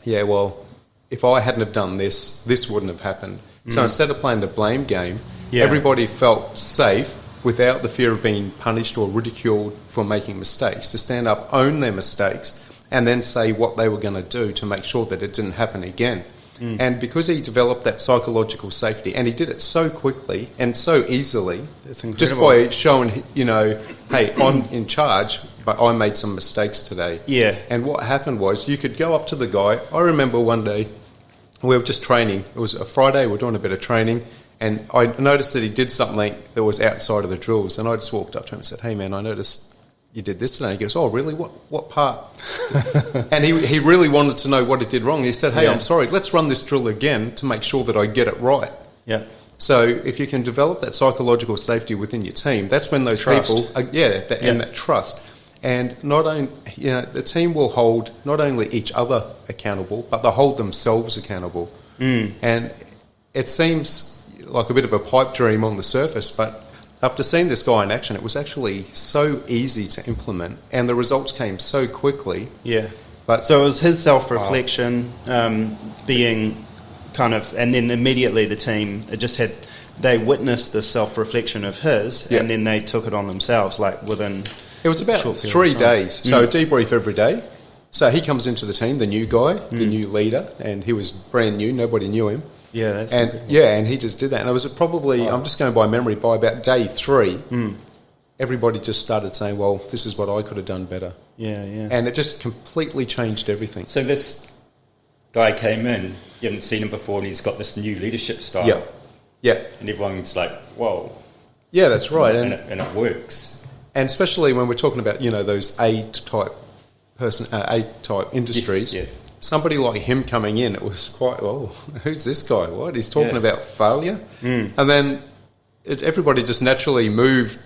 S3: yeah, well, if I hadn't have done this, this wouldn't have happened. So instead of playing the blame game, everybody felt safe without the fear of being punished or ridiculed for making mistakes, to stand up, own their mistakes, and then say what they were going to do to make sure that it didn't happen again. And because he developed that psychological safety, and he did it so quickly and so easily, just by showing, hey, I'm in charge, but I made some mistakes today. Yeah. And what happened was you could go up to the guy. I remember one day we were just training. It was a Friday. We were doing a bit of training, And I noticed that he did something that was outside of the drills, and I just walked up to him and said, "Hey man, I noticed you did this today." He goes, "Oh really? What part?" And he really wanted to know what he did wrong. He said, "Hey,
S2: Yeah.
S3: I'm sorry, let's run this drill again to make sure that I get it right."
S2: Yeah.
S3: So if you can develop that psychological safety within your team, that's when those
S2: Trust.
S3: people, and that trust. And not only, the team will hold not only each other accountable, but they'll hold themselves accountable. And it seems like a bit of a pipe dream on the surface, but after seeing this guy in action, it was actually so easy to implement, and the results came so quickly.
S2: Yeah.
S3: But
S2: So it was his self-reflection being kind of, and then immediately the team, they witnessed the self-reflection of his,
S3: Yeah.
S2: and then they took it on themselves, like within...
S3: it was about
S2: short period
S3: 3
S2: of time.
S3: days. So a debrief every day. So he comes into the team, the new guy, the new leader, and he was brand new. Nobody knew him.
S2: Yeah, that's...
S3: And he just did that. And it was probably, I'm just going by memory, by about day 3, everybody just started saying, well, this is what I could have done better.
S2: Yeah, yeah.
S3: And it just completely changed everything.
S4: So this guy came in, you haven't seen him before, and he's got this new leadership style.
S3: Yeah. Yeah.
S4: And everyone's like, whoa.
S3: Yeah, that's right.
S4: And it works.
S3: And especially when we're talking about, those A-type industries,
S4: Yes, yeah.
S3: somebody like him coming in, it was quite, who's this guy? What? He's talking about failure? And then everybody just naturally moved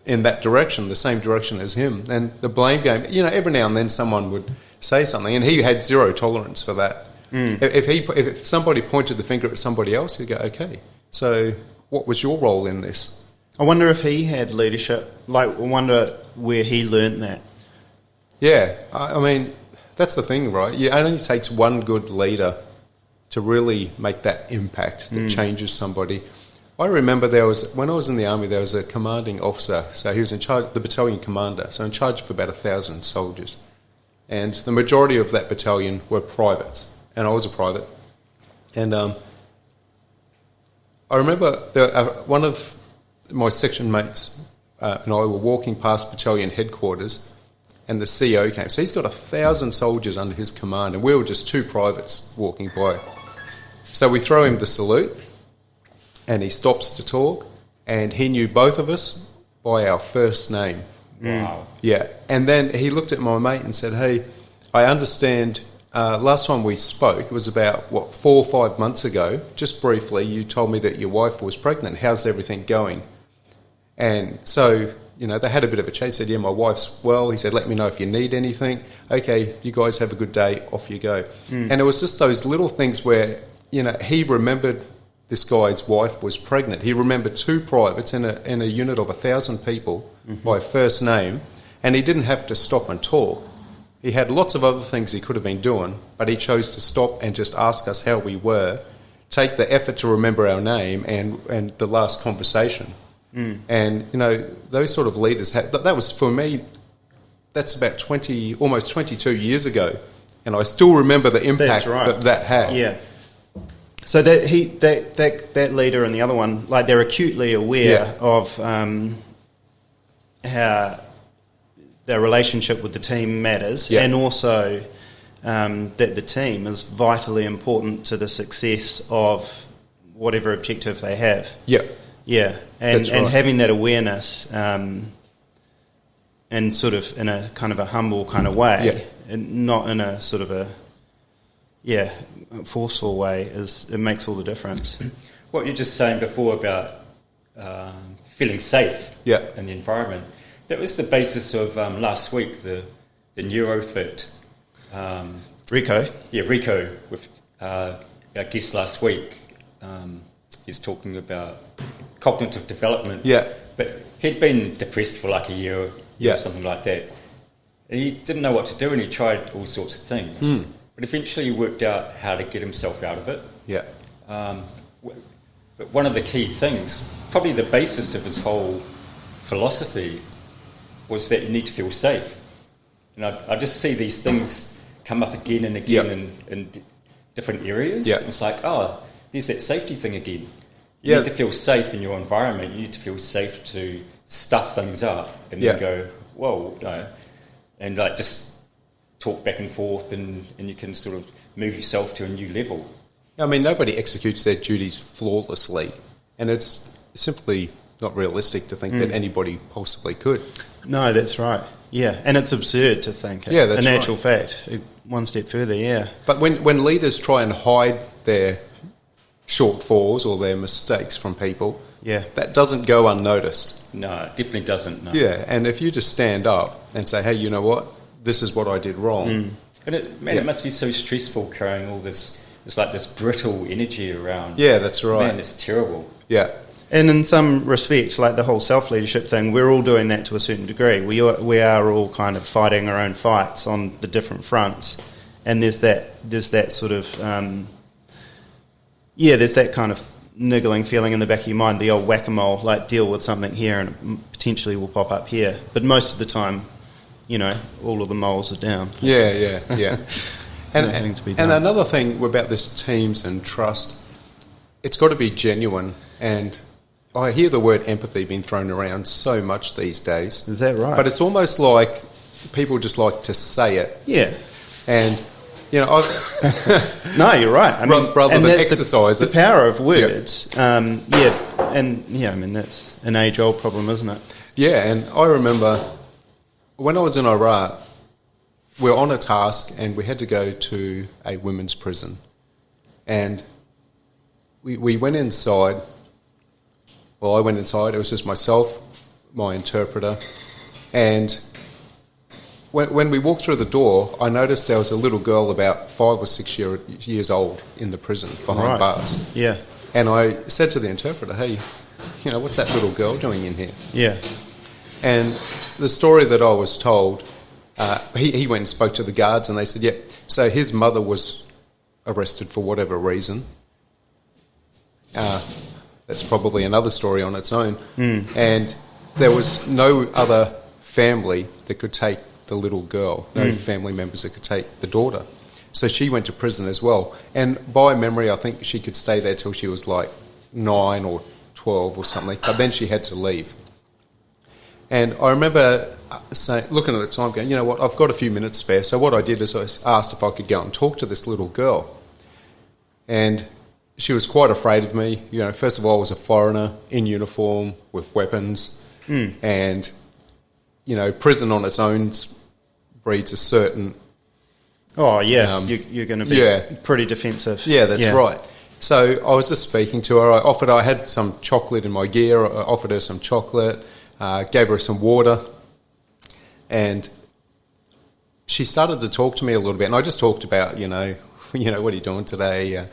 S3: in that direction, the same direction as him. And the blame game, every now and then someone would say something, and he had zero tolerance for that. If somebody pointed the finger at somebody else, he'd go, okay, so what was your role in this?
S2: I wonder if he had leadership. I wonder where he learnt that.
S3: Yeah, I mean, that's the thing, right? It only takes one good leader to really make that impact that changes somebody. I remember when I was in the army, there was a commanding officer. So he was in charge, the battalion commander, so in charge of about 1,000 soldiers. And the majority of that battalion were privates, and I was a private. And I remember one of my section mates and I were walking past battalion headquarters, and the CO came. So he's got 1,000 soldiers under his command, and we were just 2 privates walking by. So we throw him the salute, and he stops to talk, and he knew both of us by our first name.
S4: Wow.
S3: Yeah, and then he looked at my mate and said, hey, I understand last time we spoke, it was about, 4 or 5 months ago, just briefly, you told me that your wife was pregnant. How's everything going? And so, they had a bit of a chat. He said, yeah, my wife's well. He said, let me know if you need anything. Okay, you guys have a good day. Off you go. And it was just those little things where, he remembered this guy's wife was pregnant. He remembered 2 privates in a unit of 1,000 people by first name, and he didn't have to stop and talk. He had lots of other things he could have been doing, but he chose to stop and just ask us how we were, take the effort to remember our name and the last conversation. And, those sort of leaders, that was, for me, that's about almost 22 years ago, and I still remember the impact that had.
S2: Yeah. So that leader and the other one, they're acutely aware of how their relationship with the team matters, and also that the team is vitally important to the success of whatever objective they have.
S3: Yeah.
S2: Yeah, and
S3: That's right.
S2: having that awareness, and sort of in a kind of a humble kind of way, and not in a sort of a forceful way, it makes all the difference.
S4: What you're just saying before about feeling safe in the environment, that was the basis of last week, the Neurofit.
S2: Rico?
S4: Yeah, Rico, with our guest last week. He's talking about cognitive development.
S3: Yeah.
S4: But he'd been depressed for like a year or something like that. And he didn't know what to do, and he tried all sorts of things. But eventually he worked out how to get himself out of it.
S3: Yeah.
S4: But one of the key things, probably the basis of his whole philosophy, was that you need to feel safe. And I just see these things come up again and again in different areas.
S3: Yeah.
S4: It's like, there's that safety thing again. You
S3: Yeah.
S4: need to feel safe in your environment. You need to feel safe to stuff things up and then go, whoa, no. And just talk back and forth, and you can sort of move yourself to a new level.
S3: I mean, nobody executes their duties flawlessly. And it's simply not realistic to think that anybody possibly could.
S2: No, that's right. Yeah, and it's absurd to think it.
S3: Yeah, that's
S2: in actual fact. One step further, yeah.
S3: But when leaders try and hide their shortfalls or their mistakes from people,
S2: Yeah.
S3: that doesn't go unnoticed.
S4: No, it definitely doesn't. No.
S3: Yeah, and if you just stand up and say, hey, you know what, this is what I did wrong.
S4: And it must be so stressful carrying all this. It's like this brittle energy around.
S3: Yeah, that's right.
S4: Man, it's terrible.
S3: Yeah.
S2: And in some respects, like the whole self-leadership thing, we're all doing that to a certain degree. We are all kind of fighting our own fights on the different fronts. And there's that sort of, there's that kind of niggling feeling in the back of your mind, the old whack-a-mole, like deal with something here and it potentially will pop up here. But most of the time, all of the moles are down.
S3: Yeah.
S2: Nothing to be done.
S3: And another thing about this teams and trust, it's got to be genuine. And I hear the word empathy being thrown around so much these days.
S2: Is that right?
S3: But it's almost like people just like to say it.
S2: Yeah.
S3: And, I've...
S2: No, you're right. I mean,
S3: rather
S2: and
S3: than
S2: that's
S3: exercise
S2: the
S3: it.
S2: power of words. I mean, that's an age-old problem, isn't it?
S3: Yeah, and I remember when I was in Iraq, we were on a task and we had to go to a women's prison. And we went inside. Well, I went inside. It was just myself, my interpreter. And when we walked through the door, I noticed there was a little girl about 5 or 6 years old in the prison behind bars.
S2: Yeah.
S3: And I said to the interpreter, hey, what's that little girl doing in here?
S2: Yeah.
S3: And the story that I was told, he went and spoke to the guards and they said, so his mother was arrested for whatever reason. That's probably another story on its own. And there was no other family that could take the little girl, no family members that could take the daughter. So she went to prison as well. And by memory, I think she could stay there till she was like 9 or 12 or something, but then she had to leave. And I remember looking at the time going, you know what, I've got a few minutes spare. So what I did is I asked if I could go and talk to this little girl. And she was quite afraid of me. First of all, I was a foreigner in uniform with weapons. And, prison on its own breeds a certain...
S2: Oh, yeah. You're going to be pretty defensive.
S3: Yeah, that's right. So I was just speaking to her. I had some chocolate in my gear. I offered her some chocolate, gave her some water. And she started to talk to me a little bit. And I just talked about, what are you doing today?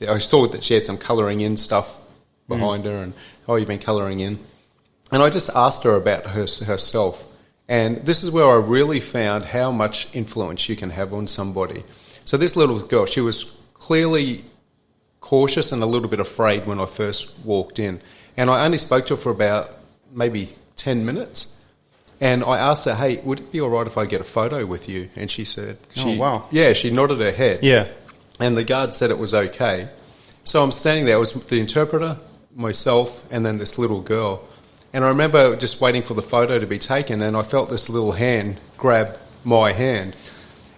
S3: I saw that she had some colouring in stuff behind her and, you've been colouring in. And I just asked her about herself. And this is where I really found how much influence you can have on somebody. So this little girl, she was clearly cautious and a little bit afraid when I first walked in. And I only spoke to her for about maybe 10 minutes. And I asked her, hey, would it be all right if I get a photo with you? And she said...
S2: Oh, wow.
S3: Yeah, she nodded her head.
S2: Yeah.
S3: And the guard said it was okay. So I'm standing there. It was the interpreter, myself, and then this little girl. And I remember just waiting for the photo to be taken, and I felt this little hand grab my hand.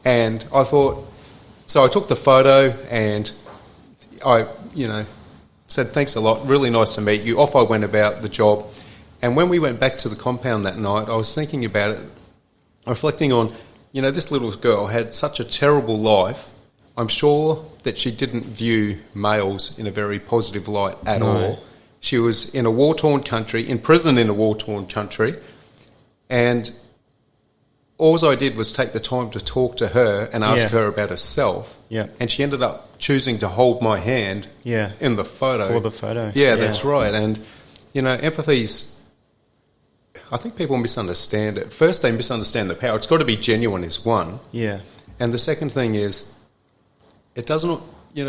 S3: And I thought... So I took the photo, and I, said, thanks a lot, really nice to meet you. Off I went about the job. And when we went back to the compound that night, I was thinking about it, reflecting on, this little girl had such a terrible life. I'm sure that she didn't view males in a very positive light at all. She was in a war-torn country, in prison in a war-torn country, and all I did was take the time to talk to her and ask her about herself.
S2: Yeah.
S3: And she ended up choosing to hold my hand in the photo.
S2: For the photo.
S3: Yeah, that's right. And, empathy's... I think people misunderstand it. First, they misunderstand the power. It's got to be genuine is one.
S2: Yeah.
S3: And the second thing is, it doesn't...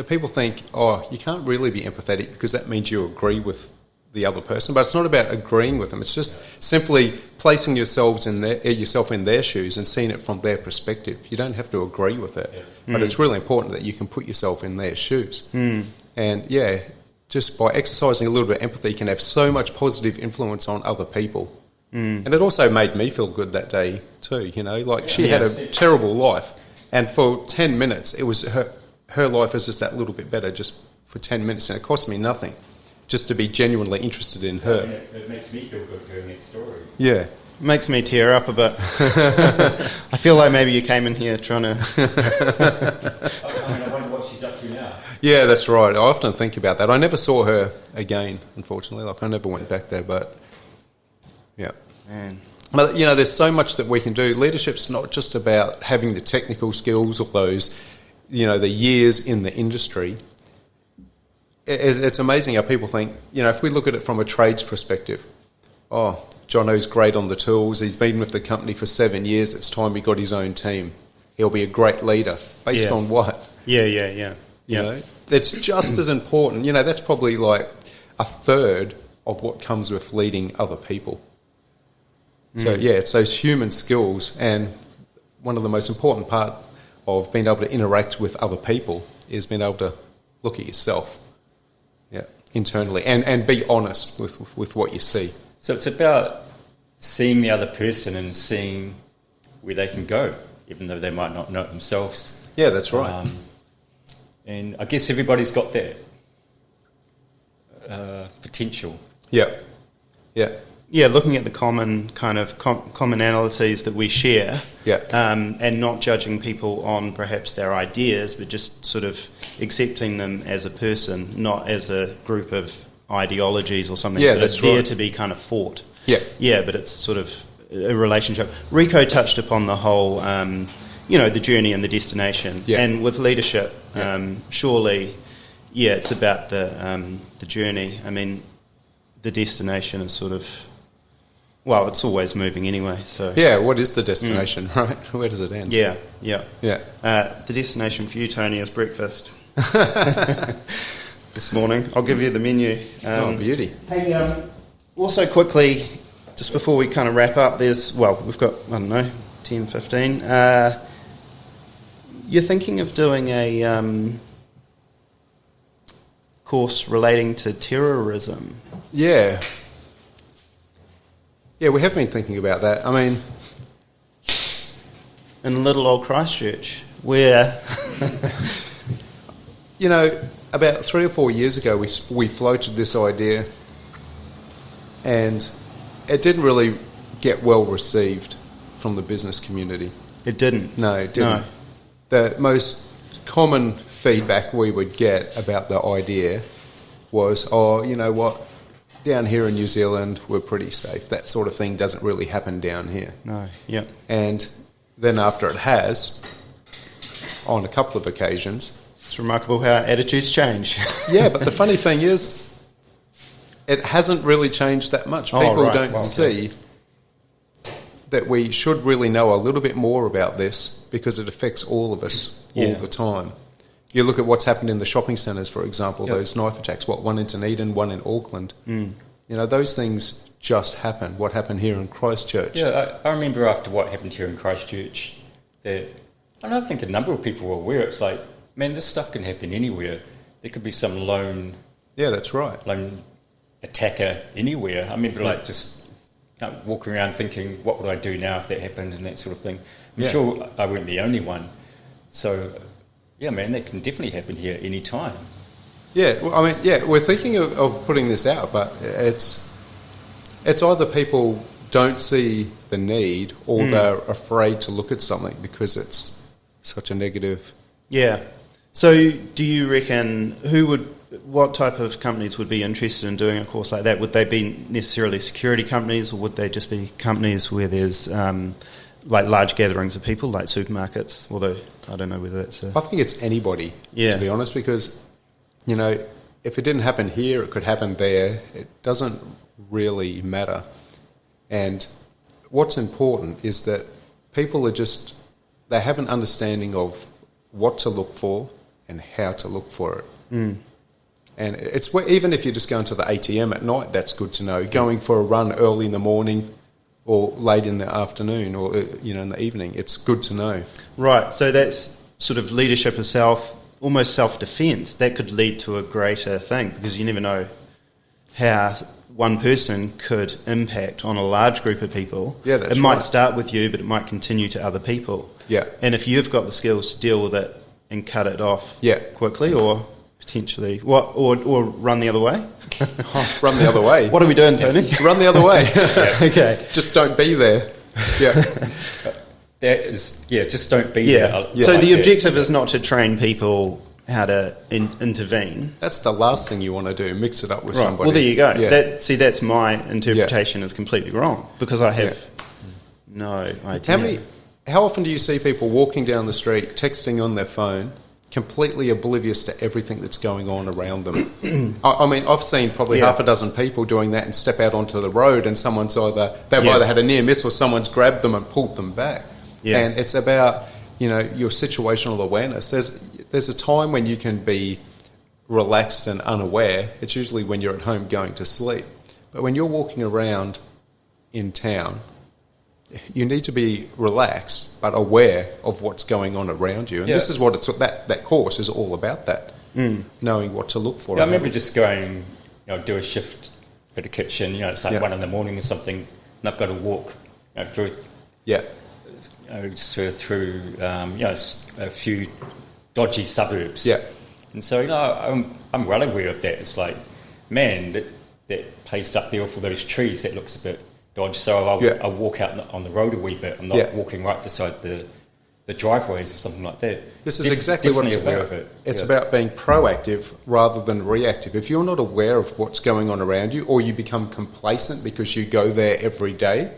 S3: people think, you can't really be empathetic because that means you agree with the other person. But it's not about agreeing with them. It's just simply placing yourself in their shoes and seeing it from their perspective. You don't have to agree with it. Yeah. But it's really important that you can put yourself in their shoes. And, just by exercising a little bit of empathy can have so much positive influence on other people. And it also made me feel good that day too, she had a terrible life. And for 10 minutes, it was her life was just that little bit better just for 10 minutes, and it cost me nothing. just to be genuinely interested in her.
S4: And it makes me feel good hearing that story.
S3: Yeah.
S2: Makes me tear up a bit. I feel like maybe you came in here trying to...
S4: I wonder what she's up to now.
S3: Yeah, that's right. I often think about that. I never saw her again, unfortunately. Like, I never went back there, but yeah.
S2: Man.
S3: But, there's so much that we can do. Leadership's not just about having the technical skills or those, the years in the industry. It's amazing how people think, if we look at it from a trades perspective, oh, Jono's great on the tools. He's been with the company for 7 years. It's time he got his own team. He'll be a great leader. Based on what?
S2: Yeah.
S3: It's just as important. That's probably like a third of what comes with leading other people. So, it's those human skills. And one of the most important part of being able to interact with other people is being able to look at yourself internally and be honest with what you see.
S4: So it's about seeing the other person and seeing where they can go, even though they might not know it themselves.
S3: Yeah, that's right.
S4: And I guess everybody's got that potential.
S3: Yeah.
S2: Yeah, looking at the common kind of commonalities that we share, and not judging people on perhaps their ideas, but just sort of accepting them as a person, not as a group of ideologies or something that is there to be kind of fought. Yeah, but it's sort of a relationship. Rico touched upon the whole, the journey and the destination, and with leadership, surely, it's about the journey. I mean, the destination is sort of, well, it's always moving anyway. So
S3: what is the destination, right? Where does it end?
S2: Yeah.
S3: The
S2: destination for you, Tony, is breakfast. This morning. I'll give you the menu.
S3: Beauty.
S2: Hey, also quickly, just before we kind of wrap up, we've got, 10, 15. You're thinking of doing a course relating to terrorism.
S3: Yeah, we have been thinking about that. I mean...
S2: In little old Christchurch, where...
S3: about 3 or 4 years ago, we floated this idea, and it didn't really get well received from the business community.
S2: It didn't?
S3: No, it didn't. No. The most common feedback we would get about the idea was, oh, you know what, down here in New Zealand, we're pretty safe. That sort of thing doesn't really happen down here.
S2: No, yeah.
S3: And then after it has, on a couple of occasions...
S2: It's remarkable how attitudes change.
S3: Yeah, but the funny thing is, it hasn't really changed that much. People don't see that we should really know a little bit more about this because it affects all of us all the time. You look at what's happened in the shopping centres, for example, those knife attacks, one in Dunedin, one in Auckland. Those things just happen. What happened here in Christchurch?
S4: Yeah, I remember after what happened here in Christchurch, that I don't think a number of people were aware. It's like, man, this stuff can happen anywhere. There could be some lone...
S3: Yeah, that's right.
S4: Lone attacker anywhere. I remember just walking around thinking, what would I do now if that happened and that sort of thing. I'm sure I weren't the only one. So, yeah, man, that can definitely happen here any time.
S3: Yeah, well, we're thinking of putting this out, but it's either people don't see the need or they're afraid to look at something because it's such a negative...
S2: Yeah. So do you reckon what type of companies would be interested in doing a course like that? Would they be necessarily security companies, or would they just be companies where there's large gatherings of people, like supermarkets? Although I don't know whether that's...
S3: I think it's anybody, to be honest, because, if it didn't happen here, it could happen there. It doesn't really matter. And what's important is that people they have an understanding of what to look for and how to look for it. And it's even if you're just going to the ATM at night, that's good to know. Going for a run early in the morning or late in the afternoon or in the evening, it's good to know. Right,
S2: so that's sort of leadership itself, almost self-defence. That could lead to a greater thing because you never know how one person could impact on a large group of people.
S3: Yeah, that's
S2: It might start with you, but it might continue to other people.
S3: Yeah.
S2: And if you've got the skills to deal with it and cut it off quickly or potentially. What or run the other way?
S3: Run the other way.
S2: What are we doing, Tony?
S3: Run the other way.
S2: Okay.
S3: Just don't be there. Yeah.
S4: Just don't be
S2: Yeah.
S4: there.
S2: So
S4: Like
S2: the
S4: that.
S2: objective is not to train people how to intervene.
S3: That's the last thing you want to do. Mix it up with somebody.
S2: Well, there you go.
S3: Yeah.
S2: That's my interpretation is completely wrong because I have no idea.
S3: How often do you see people walking down the street, texting on their phone, completely oblivious to everything that's going on around them? I mean, I've seen probably half a dozen people doing that and step out onto the road, and someone's either had a near miss or someone's grabbed them and pulled them back.
S2: Yeah.
S3: And it's about your situational awareness. There's a time when you can be relaxed and unaware. It's usually when you're at home going to sleep. But when you're walking around in town, you need to be relaxed but aware of what's going on around you. And this is what that course is all about, that. Knowing what to look for.
S4: Yeah, I remember just going, do a shift at the kitchen, it's like 1 a.m. or something, and I've got to walk through through a few dodgy suburbs.
S3: Yeah.
S4: And so, I'm well aware of that. It's like, man, that place up there with all those trees, that looks a bit dodgy. So I'll walk out on the road a wee bit. I'm not walking right beside the driveways or something like that.
S3: This is exactly what it's
S4: aware
S3: about.
S4: of it.
S3: It's about being proactive rather than reactive. If you're not aware of what's going on around you, or you become complacent because you go there every day,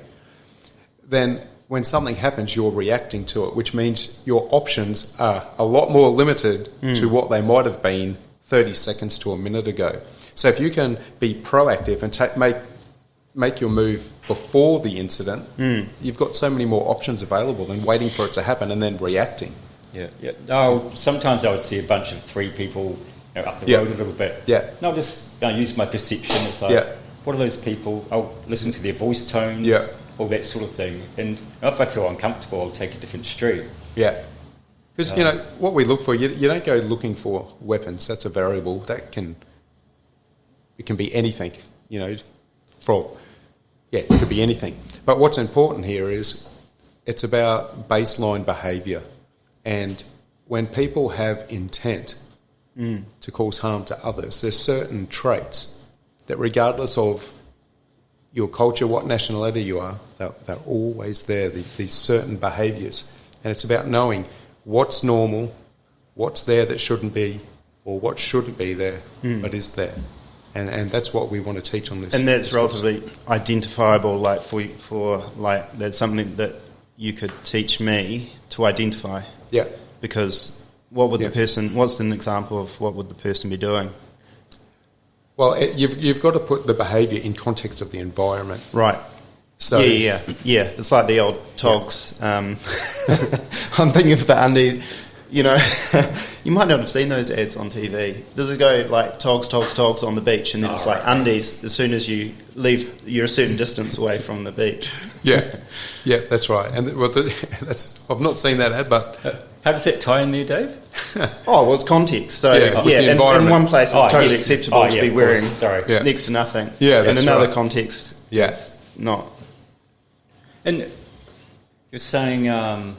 S3: then when something happens, you're reacting to it, which means your options are a lot more limited to what they might have been 30 seconds to a minute ago. So if you can be proactive and make your move before the incident, you've got so many more options available than waiting for it to happen and then reacting.
S4: Yeah. Oh, sometimes I would see a bunch of 3 people up the road a little bit.
S3: Yeah.
S4: And I'll just use my perception. It's like, what are those people? I'll listen to their voice tones, all that sort of thing. And if I feel uncomfortable, I'll take a different street.
S3: Yeah. Because, what we look for, you don't go looking for weapons. That's a variable. It can be anything, it could be anything. But what's important here is it's about baseline behaviour. And when people have intent to cause harm to others, there's certain traits that regardless of your culture, what nationality you are, they're always there, these certain behaviours. And it's about knowing what's normal, what's there that shouldn't be, or what shouldn't be there but is there. And that's what we want to teach on this.
S2: And that's relatively identifiable, like for that's something that you could teach me to identify.
S3: Yeah.
S2: Because what would the person? What's an example of what would the person be doing?
S3: Well, you've got to put the behaviour in context of the environment.
S2: Right.
S3: So
S2: Yeah. It's like the old togs. I'm thinking of the undie. You might not have seen those ads on TV. Does it go like togs on the beach, and then it's like undies as soon as you leave, you're a certain distance away from the beach.
S3: Yeah, that's right. And I've not seen that ad, but
S4: How does that tie in there, Dave?
S2: It's context. So
S3: with the environment.
S2: in one place it's totally acceptable to be wearing next to nothing.
S3: Yeah,
S2: in
S3: that's
S2: another
S3: right.
S2: context, it's not.
S4: And you're saying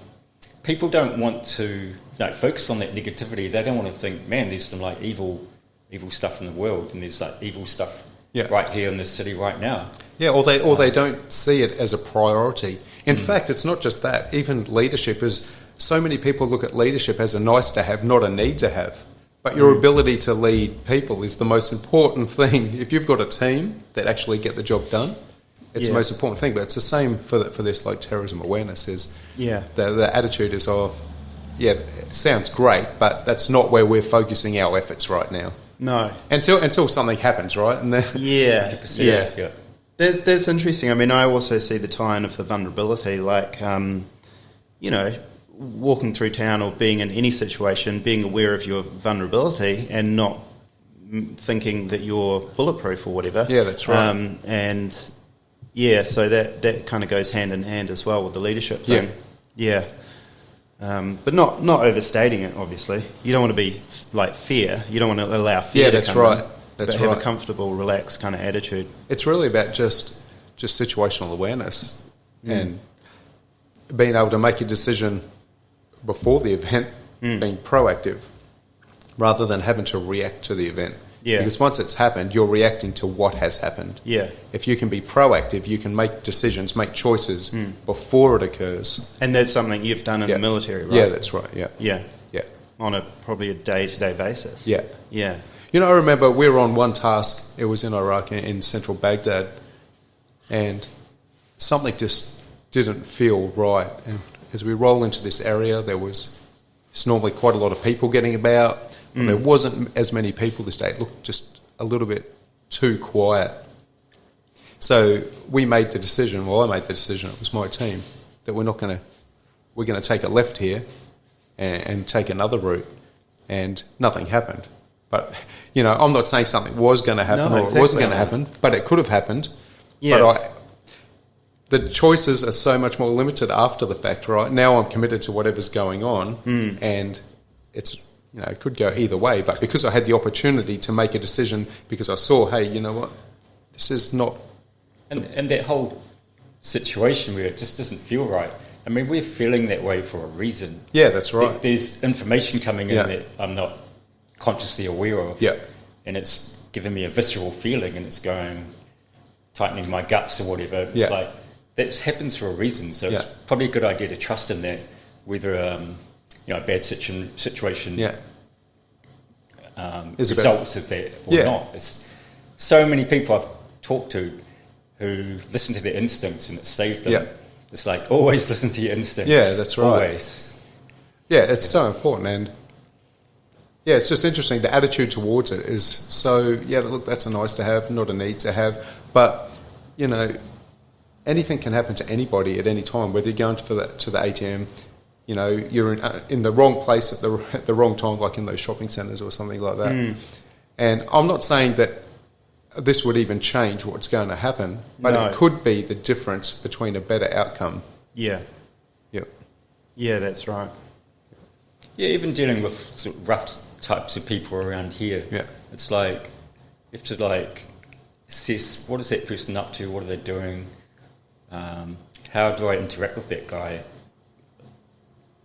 S4: people don't want to focus on that negativity. They don't want to think, man, there's some like evil stuff in the world, and there's like evil stuff right here in this city right now.
S3: Yeah, or they don't see it as a priority. In fact, it's not just that. Even leadership is. So many people look at leadership as a nice to have, not a need to have. But your ability to lead people is the most important thing. If you've got a team that actually get the job done, it's the most important thing. But it's the same for this, like terrorism awareness is. The attitude is it sounds great, but that's not where we're focusing our efforts right now.
S2: No,
S3: until something happens, right? And then
S2: yeah. That's interesting. I mean, I also see the tie-in of the vulnerability, like walking through town or being in any situation, being aware of your vulnerability and not thinking that you're bulletproof or whatever.
S3: Yeah, that's right.
S2: So that kind of goes hand in hand as well with the leadership thing. Yeah. But not overstating it, obviously. You don't want to be like fear. You don't want to allow fear to come in. But have a comfortable, relaxed kind of attitude.
S3: It's really about just situational awareness and being able to make a decision before the event, being proactive rather than having to react to the event.
S2: Yeah.
S3: Because once it's happened, you're reacting to what has happened.
S2: Yeah.
S3: If you can be proactive, you can make decisions, make choices before it occurs.
S2: And that's something you've done in
S3: Yeah.
S2: the military, right?
S3: Yeah, that's right. Yeah.
S2: Yeah.
S3: Yeah.
S2: On probably a day-to-day basis.
S3: Yeah.
S2: Yeah.
S3: You know, I remember we were on one task. It was in Iraq, in central Baghdad, and something just didn't feel right. And as we roll into this area, it's normally quite a lot of people getting about. And there wasn't as many people this day. It looked just a little bit too quiet. So we made the decision. Well, I made the decision. It was my team that we're going to take a left here and take another route, and nothing happened. But, you know, I'm not saying something was going to happen or it wasn't going to happen, but it could have happened.
S2: Yeah.
S3: But the choices are so much more limited after the fact, right? Now I'm committed to whatever's going on, and it's, you know, it could go either way. But because I had the opportunity to make a decision, because I saw, hey, you know what, this is not...
S4: And that whole situation where it just doesn't feel right. I mean, we're feeling that way for a reason.
S3: Yeah, that's right.
S4: There's information coming in that I'm not consciously aware of.
S3: Yeah.
S4: And it's giving me a visceral feeling, and it's tightening my guts or whatever. It's like, that happens for a reason. So it's probably a good idea to trust in that, whether, a bad situation results of that or not. It's so many people I've talked to who listen to their instincts and it saved them. Yeah. It's like, always listen to your instincts.
S3: Yeah, that's right.
S4: Always.
S3: Yeah, it's so important. And yeah, it's just interesting. The attitude towards it is so, look, that's a nice to have, not a need to have. But, you know, anything can happen to anybody at any time, whether you're going to the ATM, you know, you're in the wrong place at the wrong time, like in those shopping centres or something like that. And I'm not saying that this would even change what's going to happen, but it could be the difference between a better outcome.
S2: Yeah.
S3: Yep.
S2: Yeah, that's right.
S4: Yeah, even dealing with sort of rough types of people around here, it's like, you have to like assess, what is that person up to, what are they doing, how do I interact with that guy?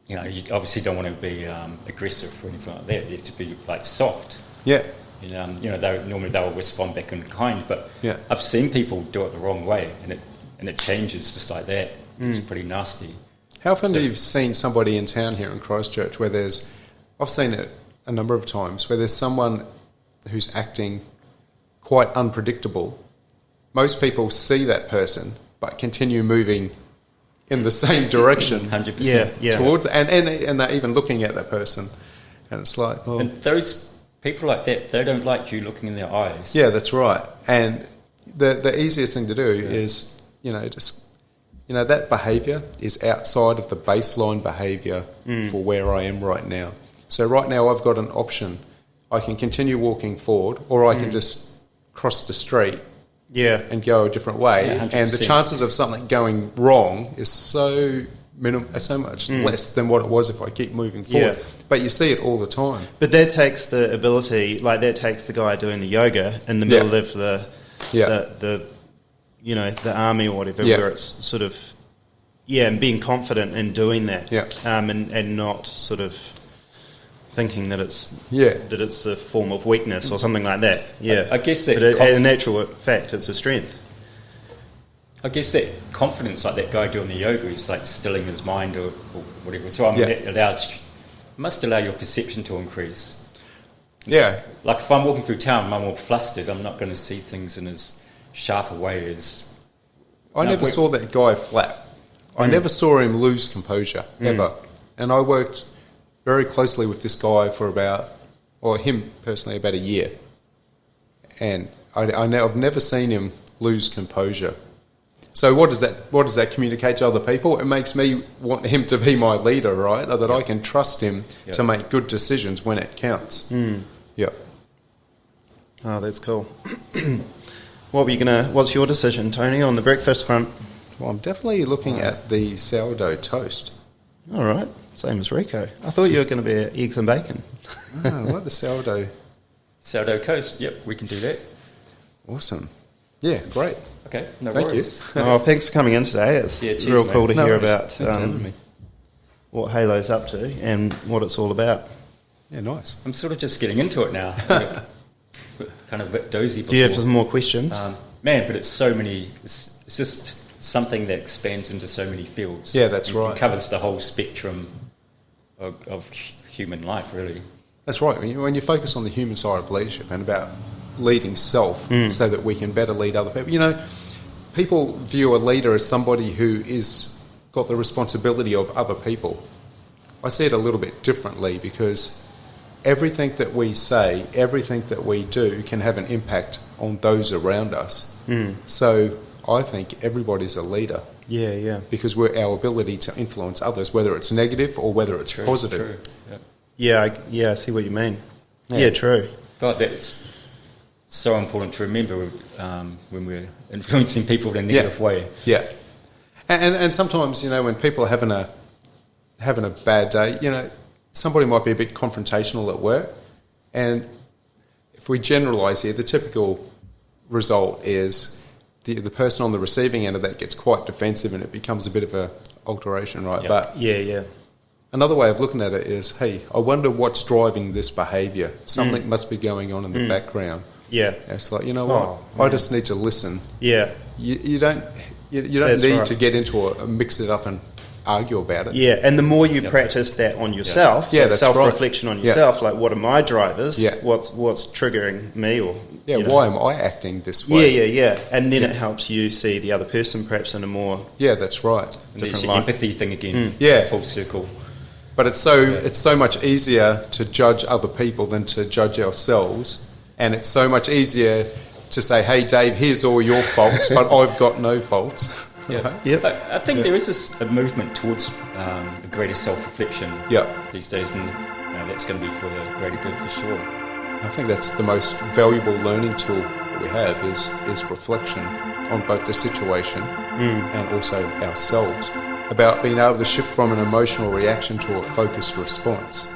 S4: You know, you obviously don't want to be aggressive or anything like that. You have to be like soft.
S3: Yeah.
S4: You know, normally they'll respond back in kind, but I've seen people do it the wrong way, and it changes just like that. It's pretty nasty.
S3: How often have you seen somebody in town here in Christchurch where I've seen it a number of times, where there's someone who's acting quite unpredictable. Most people see that person but continue moving in the same direction
S4: 100%
S3: towards, and they're even looking at that person, and it's like,
S4: and those people like that, they don't like you looking in their eyes.
S3: Yeah, that's right. And the easiest thing to do is, that behaviour is outside of the baseline behaviour for where I am right now. So right now I've got an option. I can continue walking forward, or I can just cross the street and go a different way.
S4: Yeah,
S3: and the chances of something going wrong is so much less than what it was if I keep moving forward. Yeah. But you see it all the time.
S2: But that takes the ability, like that takes the guy doing the yoga in the middle of the army or whatever, where it's sort of, and being confident in doing that, and not sort of thinking that it's a form of weakness or something like that. Yeah,
S4: I guess that.
S2: But in actual fact, it's a strength.
S4: I guess that confidence, like that guy doing the yoga, he's like stilling his mind or whatever. So that must allow your perception to increase. Like if I'm walking through town and I'm all flustered, I'm not going to see things in as sharp a way as...
S3: I never saw that guy flat. I never saw him lose composure, ever. And I worked very closely with this guy for him personally, about a year. And I've never seen him lose composure. So what does that communicate to other people? It makes me want him to be my leader, right? That I can trust him to make good decisions when it counts. Yeah.
S2: Oh, that's cool. What's your decision, Tony, on the breakfast front?
S3: Well, I'm definitely looking at the sourdough toast.
S2: All right. Same as Rico. I thought you were going to be eggs and bacon.
S3: I like the sourdough.
S4: Sourdough toast. Yep, we can do that.
S3: Awesome. Yeah, great.
S4: Okay,
S3: Thank
S4: worries.
S3: you.
S2: Thanks for coming in today. It's real cool to hear about
S3: me.
S2: what Halo's up to and what it's all about.
S3: Yeah, nice.
S4: I'm sort of just getting into it now. Kind of a bit dozy before.
S2: Do you have some more questions?
S4: Man, but it's so many. It's just something that expands into so many fields.
S3: Yeah, that's right.
S4: It covers the whole spectrum of human life, really.
S3: That's right. When you focus on the human side of leadership and about leading self so that we can better lead other people. You know, people view a leader as somebody who is got the responsibility of other people. I see it a little bit differently because everything that we say, everything that we do can have an impact on those around us. So I think everybody's a leader.
S2: Yeah.
S3: Because our ability to influence others, whether it's negative or whether it's positive.
S4: True.
S2: Yeah, I see what you mean. Yeah, true.
S4: God, that's so important to remember when we're influencing people in a negative way.
S3: Yeah. And sometimes, you know, when people are having a bad day, you know, somebody might be a bit confrontational at work. And if we generalise here, the typical result is the person on the receiving end of that gets quite defensive and it becomes a bit of a alteration, right?
S4: Yep.
S3: But
S2: Yeah.
S3: another way of looking at it is, hey, I wonder what's driving this behaviour. Something must be going on in the background.
S2: Yeah.
S3: It's like, you know what? I just need to listen.
S2: Yeah.
S3: You don't
S2: That's
S3: need
S2: right.
S3: to get into a mix it up and argue about it.
S2: Yeah, and the more you practice that on yourself,
S3: Yeah,
S2: that
S3: that's
S2: self-reflection
S3: right.
S2: on yourself, like what are my drivers?
S3: Yeah.
S2: What's triggering me? Or
S3: Yeah,
S2: you know.
S3: why am I acting this way?
S2: Yeah. And then it helps you see the other person perhaps in a more
S3: Yeah, that's right.
S4: And there's
S2: different
S4: the
S2: light.
S4: empathy thing again.
S3: Yeah.
S4: Full circle.
S3: But it's so much easier to judge other people than to judge ourselves, and it's so much easier to say, "Hey, Dave, here's all your faults, but I've got no faults."
S4: Yeah.
S2: Yep.
S4: I think there is a movement towards a greater self-reflection these days, and that's going to be for the greater good for sure.
S3: I think that's the most valuable learning tool that we have is reflection on both the situation and also ourselves, about being able to shift from an emotional reaction to a focused response.